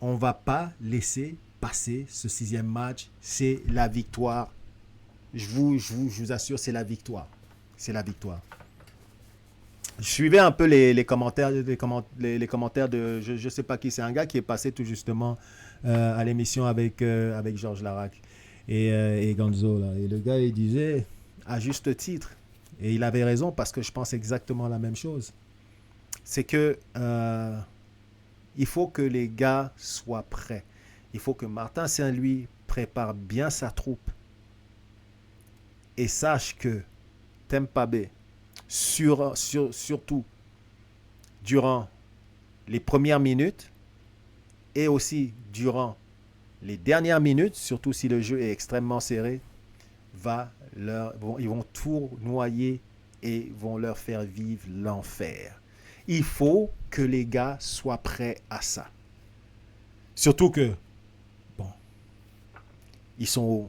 On ne va pas laisser passer ce 6e match. C'est la victoire. Je vous assure, c'est la victoire. C'est la victoire. Je suivais un peu les commentaires, les commentaires de... Je ne sais pas qui, c'est un gars qui est passé tout justement à l'émission avec Georges Larac et Gonzo. Là. Et le gars, il disait, à juste titre, et il avait raison parce que je pense exactement la même chose, c'est que il faut que les gars soient prêts. Il faut que Martin Saint-Louis prépare bien sa troupe et sache que Tampa Bay, surtout durant les premières minutes et aussi durant les dernières minutes, surtout si le jeu est extrêmement serré, ils vont tournoyer et vont leur faire vivre l'enfer. Il faut que les gars soient prêts à ça. Surtout que, bon, ils sont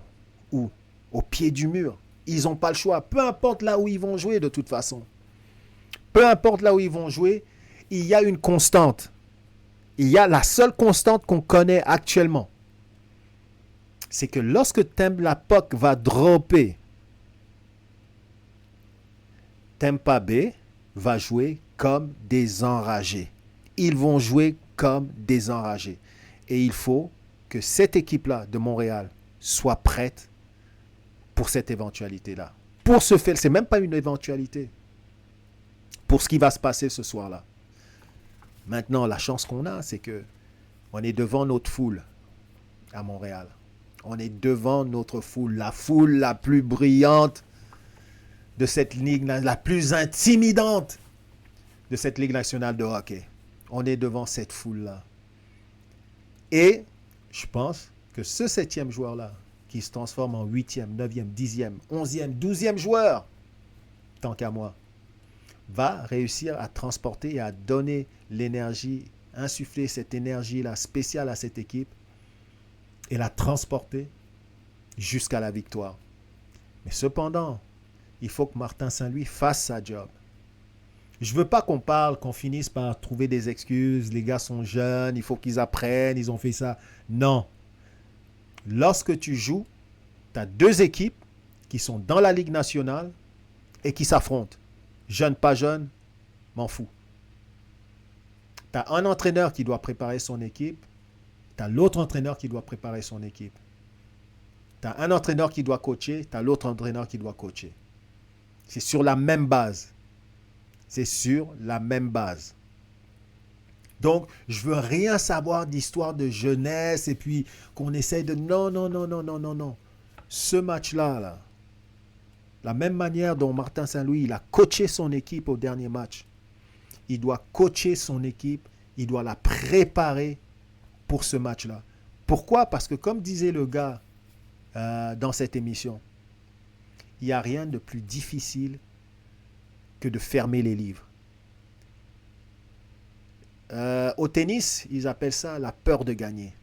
au pied du mur. Ils n'ont pas le choix. Peu importe là où ils vont jouer de toute façon. Peu importe là où ils vont jouer, il y a une constante. Il y a la seule constante qu'on connaît actuellement. C'est que lorsque la POC va dropper, Tampa Bay va jouer comme des enragés. Ils vont jouer comme des enragés. Et il faut que cette équipe-là de Montréal soit prête pour cette éventualité-là. Pour ce fait, c'est même pas une éventualité. Pour ce qui va se passer ce soir-là. Maintenant, la chance qu'on a, c'est que on est devant notre foule à Montréal. On est devant notre foule, la foule la plus brillante de cette ligue, la plus intimidante de cette Ligue nationale de hockey. On est devant cette foule-là. Et je pense que ce 7e joueur-là, qui se transforme en 8e, 9e, 10e, 11e, 12e joueur, tant qu'à moi, va réussir à transporter et à donner l'énergie, insuffler cette énergie-là spéciale à cette équipe et la transporter jusqu'à la victoire. Mais cependant, il faut que Martin Saint-Louis fasse sa job. Je ne veux pas qu'on finisse par trouver des excuses. Les gars sont jeunes, il faut qu'ils apprennent, ils ont fait ça. Non. Lorsque tu joues, tu as 2 équipes qui sont dans la Ligue nationale et qui s'affrontent. Jeune, pas jeune, m'en fous. Tu as un entraîneur qui doit préparer son équipe. Tu as l'autre entraîneur qui doit préparer son équipe. Tu as un entraîneur qui doit coacher. Tu as l'autre entraîneur qui doit coacher. C'est sur la même base. C'est sur la même base. Donc, je veux rien savoir d'histoire de jeunesse et puis qu'on essaye de... Non. Ce match-là, là, la même manière dont Martin Saint-Louis, il a coaché son équipe au dernier match, il doit coacher son équipe, il doit la préparer pour ce match-là. Pourquoi? Parce que comme disait le gars dans cette émission, il n'y a rien de plus difficile que de fermer les livres. Au tennis, ils appellent ça la peur de gagner.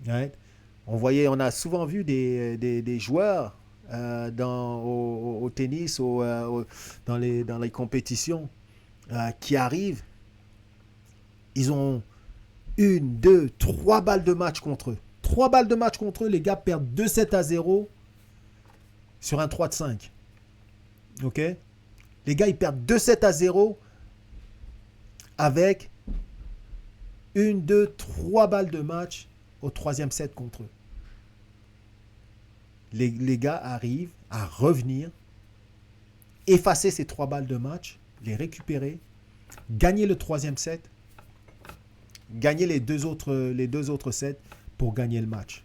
Right? On a souvent vu des joueurs au tennis, dans les compétitions, qui arrivent, ils ont 1, 2, 3 balles de match contre eux. 3 balles de match contre eux, les gars perdent 2-7-0 sur un 3 de 5. OK? Les gars, ils perdent 2-7-0 avec 1, 2, 3 balles de match au 3e set contre eux. Les gars arrivent à revenir, effacer ces 3 balles de match, les récupérer, gagner le 3e set, gagner les deux autres sets pour gagner le match.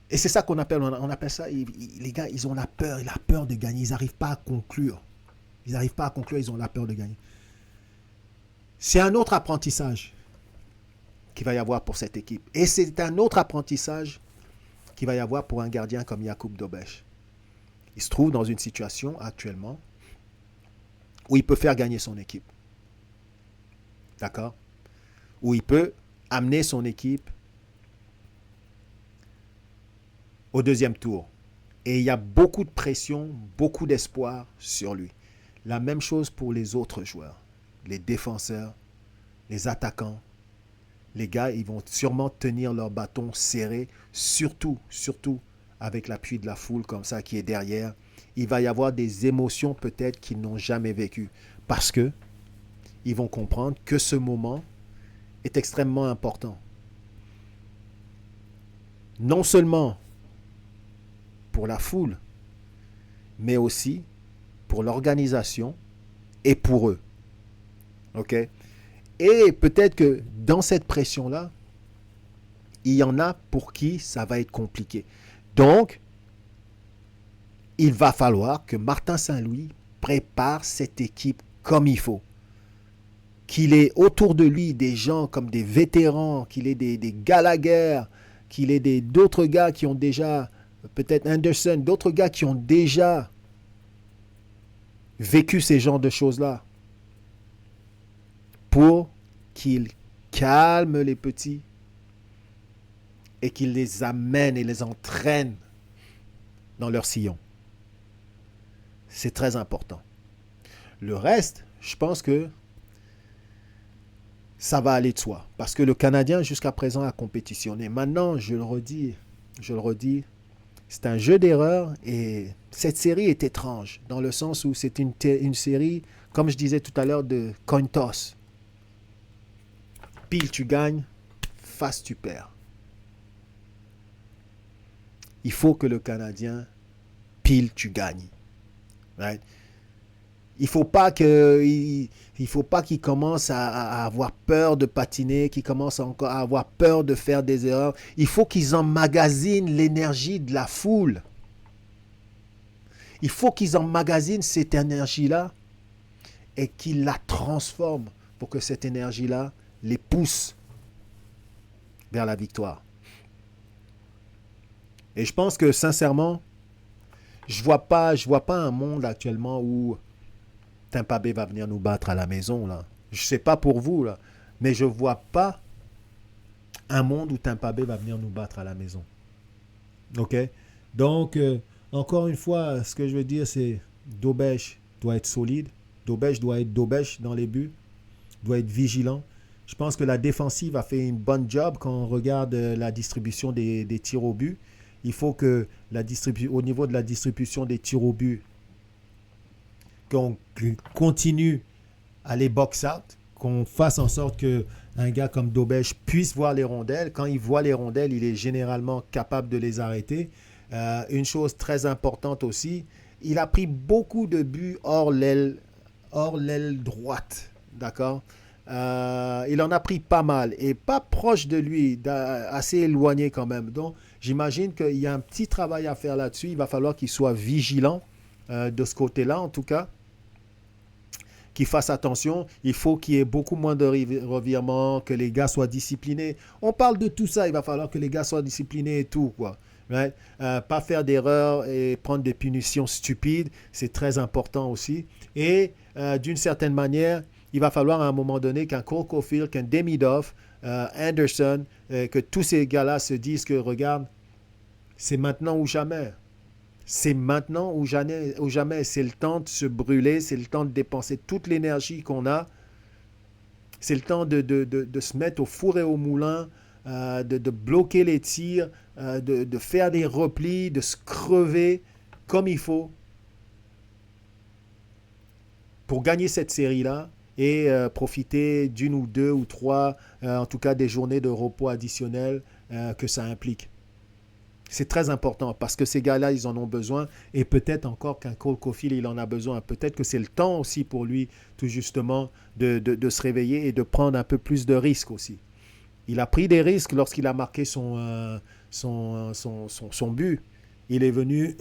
Et c'est ça qu'on appelle, on appelle ça, les gars, ils ont la peur de gagner, ils n'arrivent pas à conclure. Ils n'arrivent pas à conclure, ils ont la peur de gagner. C'est un autre apprentissage qu'il va y avoir pour cette équipe. Et c'est un autre apprentissage qu'il va y avoir pour un gardien comme Jakub Dobeš. Il se trouve dans une situation actuellement où il peut faire gagner son équipe. D'accord? Où il peut amener son équipe au deuxième tour. Et il y a beaucoup de pression, beaucoup d'espoir sur lui. La même chose pour les autres joueurs. Les défenseurs, les attaquants. Les gars, ils vont sûrement tenir leur bâton serré, surtout avec l'appui de la foule comme ça qui est derrière. Il va y avoir des émotions peut-être qu'ils n'ont jamais vécues. Parce que ils vont comprendre que ce moment est extrêmement important. Non seulement pour la foule, mais aussi pour l'organisation et pour eux. OK? Et peut-être que dans cette pression-là, il y en a pour qui ça va être compliqué. Donc, il va falloir que Martin Saint-Louis prépare cette équipe comme il faut. Qu'il ait autour de lui des gens comme des vétérans, qu'il ait des Gallagher, qu'il ait d'autres gars qui ont déjà, peut-être Anderson, d'autres gars qui ont déjà vécu ces genres de choses-là, pour qu'il calme les petits et qu'il les amène et les entraîne dans leur sillon. C'est très important. Le reste, je pense que ça va aller de soi. Parce que le Canadien, jusqu'à présent, a compétitionné. Maintenant, je le redis, c'est un jeu d'erreur et cette série est étrange, dans le sens où c'est une série, comme je disais tout à l'heure, de coin toss. Pile, tu gagnes, face, tu perds. Il faut que le Canadien, pile, tu gagnes. Right? Il ne faut pas qu'il commence à avoir peur de patiner, qu'il commence encore à avoir peur de faire des erreurs. Il faut qu'ils emmagasinent l'énergie de la foule. Il faut qu'ils emmagasinent cette énergie-là et qu'ils la transforment pour que cette énergie-là les pousse vers la victoire. Et je pense que sincèrement, je vois pas un monde actuellement où Tampa Bay va venir nous battre à la maison, là. Je ne sais pas pour vous, là, mais je ne vois pas un monde où Tampa Bay va venir nous battre à la maison. OK? Donc, encore une fois, ce que je veux dire, c'est Dobeš doit être solide. Dobeš doit être Dobeš dans les buts. Doit être vigilant. Je pense que la défensive a fait une bonne job quand on regarde la distribution des tirs au but. Il faut que au niveau de la distribution des tirs au but, qu'on continue à les box-out, qu'on fasse en sorte qu'un gars comme Dobeš puisse voir les rondelles. Quand il voit les rondelles, il est généralement capable de les arrêter. Une chose très importante aussi, il a pris beaucoup de buts hors l'aile droite. D'accord? Il en a pris pas mal et pas proche de lui, assez éloigné quand même. Donc, j'imagine qu'il y a un petit travail à faire là-dessus. Il va falloir qu'il soit vigilant de ce côté-là, en tout cas. Qu'il fasse attention. Il faut qu'il y ait beaucoup moins de revirements, que les gars soient disciplinés. On parle de tout ça. Il va falloir que les gars soient disciplinés et tout, quoi. Right? Pas faire d'erreurs et prendre des punitions stupides. C'est très important aussi. Et d'une certaine manière, il va falloir à un moment donné qu'un Cole Caulfield, qu'un Demidov, Anderson, que tous ces gars-là se disent que, regarde, c'est maintenant ou jamais. C'est maintenant ou jamais. C'est le temps de se brûler, c'est le temps de dépenser toute l'énergie qu'on a. C'est le temps de se mettre au four et au moulin, de bloquer les tirs, de faire des replis, de se crever comme il faut pour gagner cette série-là. Et profiter d'une ou deux ou trois, en tout cas des journées de repos additionnelles que ça implique. C'est très important parce que ces gars-là, ils en ont besoin et peut-être encore qu'un Cole Caulfield, il en a besoin. Peut-être que c'est le temps aussi pour lui, tout justement, de se réveiller et de prendre un peu plus de risques aussi. Il a pris des risques lorsqu'il a marqué son but. Il est venu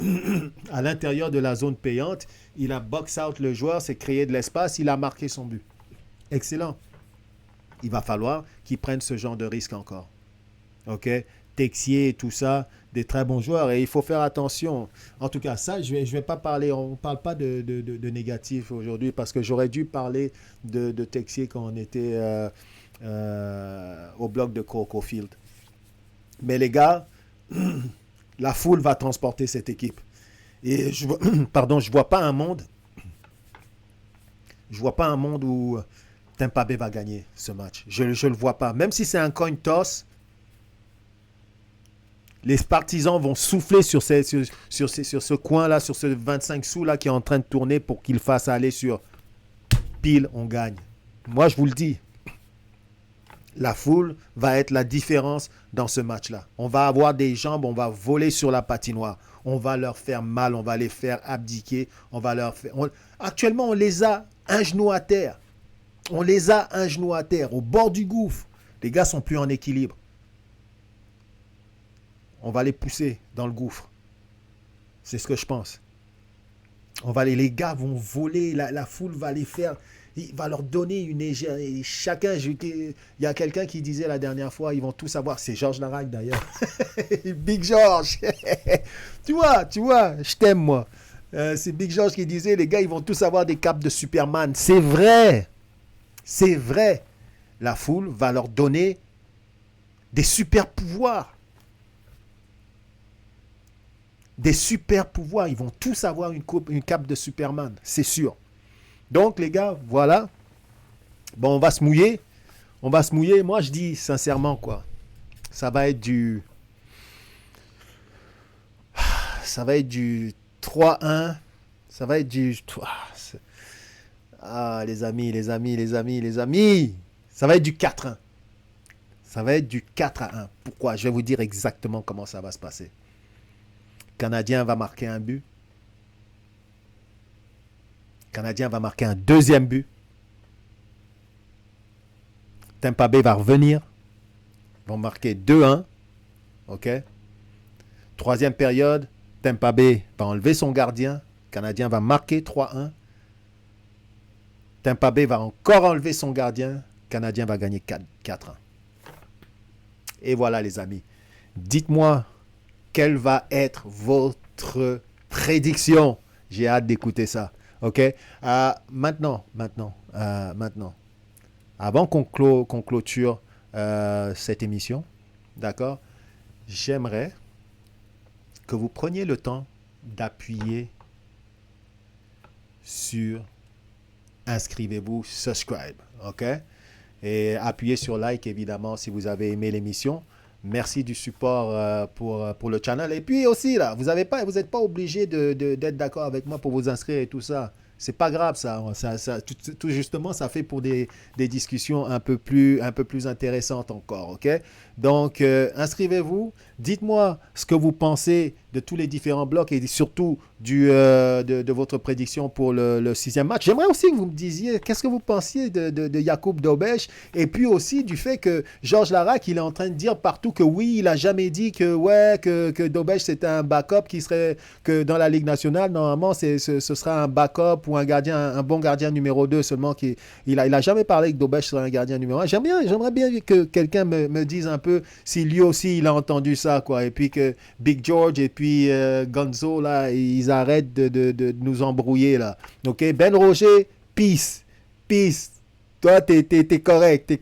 à l'intérieur de la zone payante. Il a box out le joueur, s'est créé de l'espace. Il a marqué son but. Excellent. Il va falloir qu'il prenne ce genre de risque encore. OK? Texier et tout ça, des très bons joueurs. Et il faut faire attention. En tout cas, ça, je vais pas parler. On ne parle pas de négatif aujourd'hui parce que j'aurais dû parler de Texier quand on était au bloc de Coco Field. Mais les gars, la foule va transporter cette équipe. Et je vois pas un monde. Je vois pas un monde où Tampa Bay va gagner ce match. Je le vois pas. Même si c'est un coin toss, les partisans vont souffler sur ce coin-là, sur ce 25 sous-là qui est en train de tourner pour qu'il fasse aller sur pile, on gagne. Moi, je vous le dis. La foule va être la différence dans ce match-là. On va avoir des jambes, on va voler sur la patinoire. On va leur faire mal, on va les faire abdiquer. Actuellement, on les a un genou à terre. On les a un genou à terre, au bord du gouffre. Les gars sont plus en équilibre. On va les pousser dans le gouffre. C'est ce que je pense. Les gars vont voler, la foule va les faire... Il va leur donner une égère. Chacun, il y a quelqu'un qui disait la dernière fois, ils vont tous savoir, c'est Georges Larac d'ailleurs. Big George. tu vois, je t'aime moi. C'est Big George qui disait, les gars, ils vont tous avoir des capes de Superman. C'est vrai. C'est vrai. La foule va leur donner des super pouvoirs. Des super pouvoirs. Ils vont tous avoir une cape de Superman. C'est sûr. Donc, les gars, voilà. Bon, on va se mouiller. Moi, je dis sincèrement, quoi. Ça va être du 3-1. Ça va être du... les amis. Ça va être du 4-1. Ça va être du 4-1. Pourquoi? Je vais vous dire exactement comment ça va se passer. Le Canadien va marquer un but. Le Canadien va marquer un deuxième but. Tampa Bay va revenir. Ils vont marquer 2-1. OK? Troisième période, Tampa Bay va enlever son gardien. Le Canadien va marquer 3-1. Tampa Bay va encore enlever son gardien. Le Canadien va gagner 4-1. Et voilà les amis. Dites-moi quelle va être votre prédiction. J'ai hâte d'écouter ça. OK? Maintenant. Avant qu'on clôture cette émission, d'accord? J'aimerais que vous preniez le temps d'appuyer sur inscrivez-vous, subscribe, OK? Et appuyez sur like, évidemment, si vous avez aimé l'émission. Merci du support pour le channel. Et puis aussi, là, vous n'êtes pas obligé d'être d'accord avec moi pour vous inscrire et tout ça. C'est pas grave, ça tout justement, ça fait pour des discussions un peu plus intéressantes encore, OK? Donc, inscrivez-vous. Dites-moi ce que vous pensez de tous les différents blocs et surtout de votre prédiction pour le sixième match. J'aimerais aussi que vous me disiez qu'est-ce que vous pensiez de Jakub Dobeš et puis aussi du fait que Georges Larac, il est en train de dire partout que oui, il n'a jamais dit que Dobeš c'était un backup que dans la Ligue nationale, normalement, ce sera un backup ou un bon gardien numéro 2 seulement. Il a jamais parlé que Dobeš serait un gardien numéro 1. J'aimerais bien que quelqu'un me dise un peu si lui aussi il a entendu ça, quoi. Et puis que Big George et puis Gonzo, là, ils arrêtent de nous embrouiller, là. OK? Ben Roger, peace. Toi, t'es correct,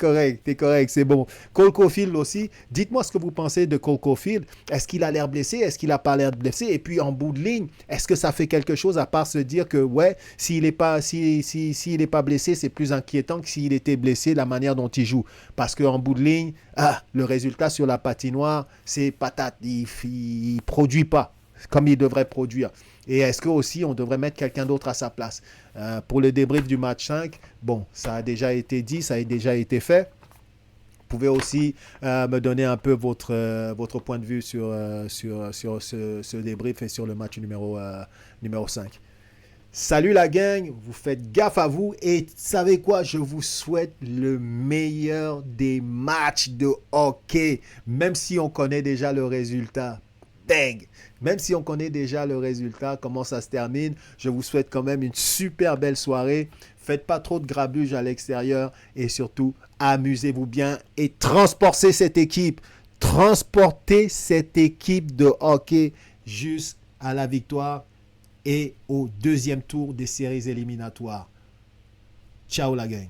c'est bon. Cole Caulfield aussi, dites-moi ce que vous pensez de Cole Caulfield. Est-ce qu'il a l'air blessé? Est-ce qu'il n'a pas l'air blessé? Et puis, en bout de ligne, est-ce que ça fait quelque chose à part se dire que, ouais, s'il n'est pas blessé, c'est plus inquiétant que s'il était blessé, la manière dont il joue. Parce qu'en bout de ligne, le résultat sur la patinoire, c'est patate. Il ne produit pas comme il devrait produire. Et est-ce que aussi on devrait mettre quelqu'un d'autre à sa place? Pour le débrief du match 5, bon, ça a déjà été dit, ça a déjà été fait. Vous pouvez aussi me donner un peu votre point de vue sur ce débrief et sur le match numéro 5. Salut la gang, vous faites gaffe à vous et savez quoi, je vous souhaite le meilleur des matchs de hockey, même si on connaît déjà le résultat. Dang! Même si on connaît déjà le résultat, comment ça se termine, je vous souhaite quand même une super belle soirée. Faites pas trop de grabuge à l'extérieur et surtout, amusez-vous bien et transportez cette équipe. Transportez cette équipe de hockey jusqu'à la victoire et au deuxième tour des séries éliminatoires. Ciao la gang!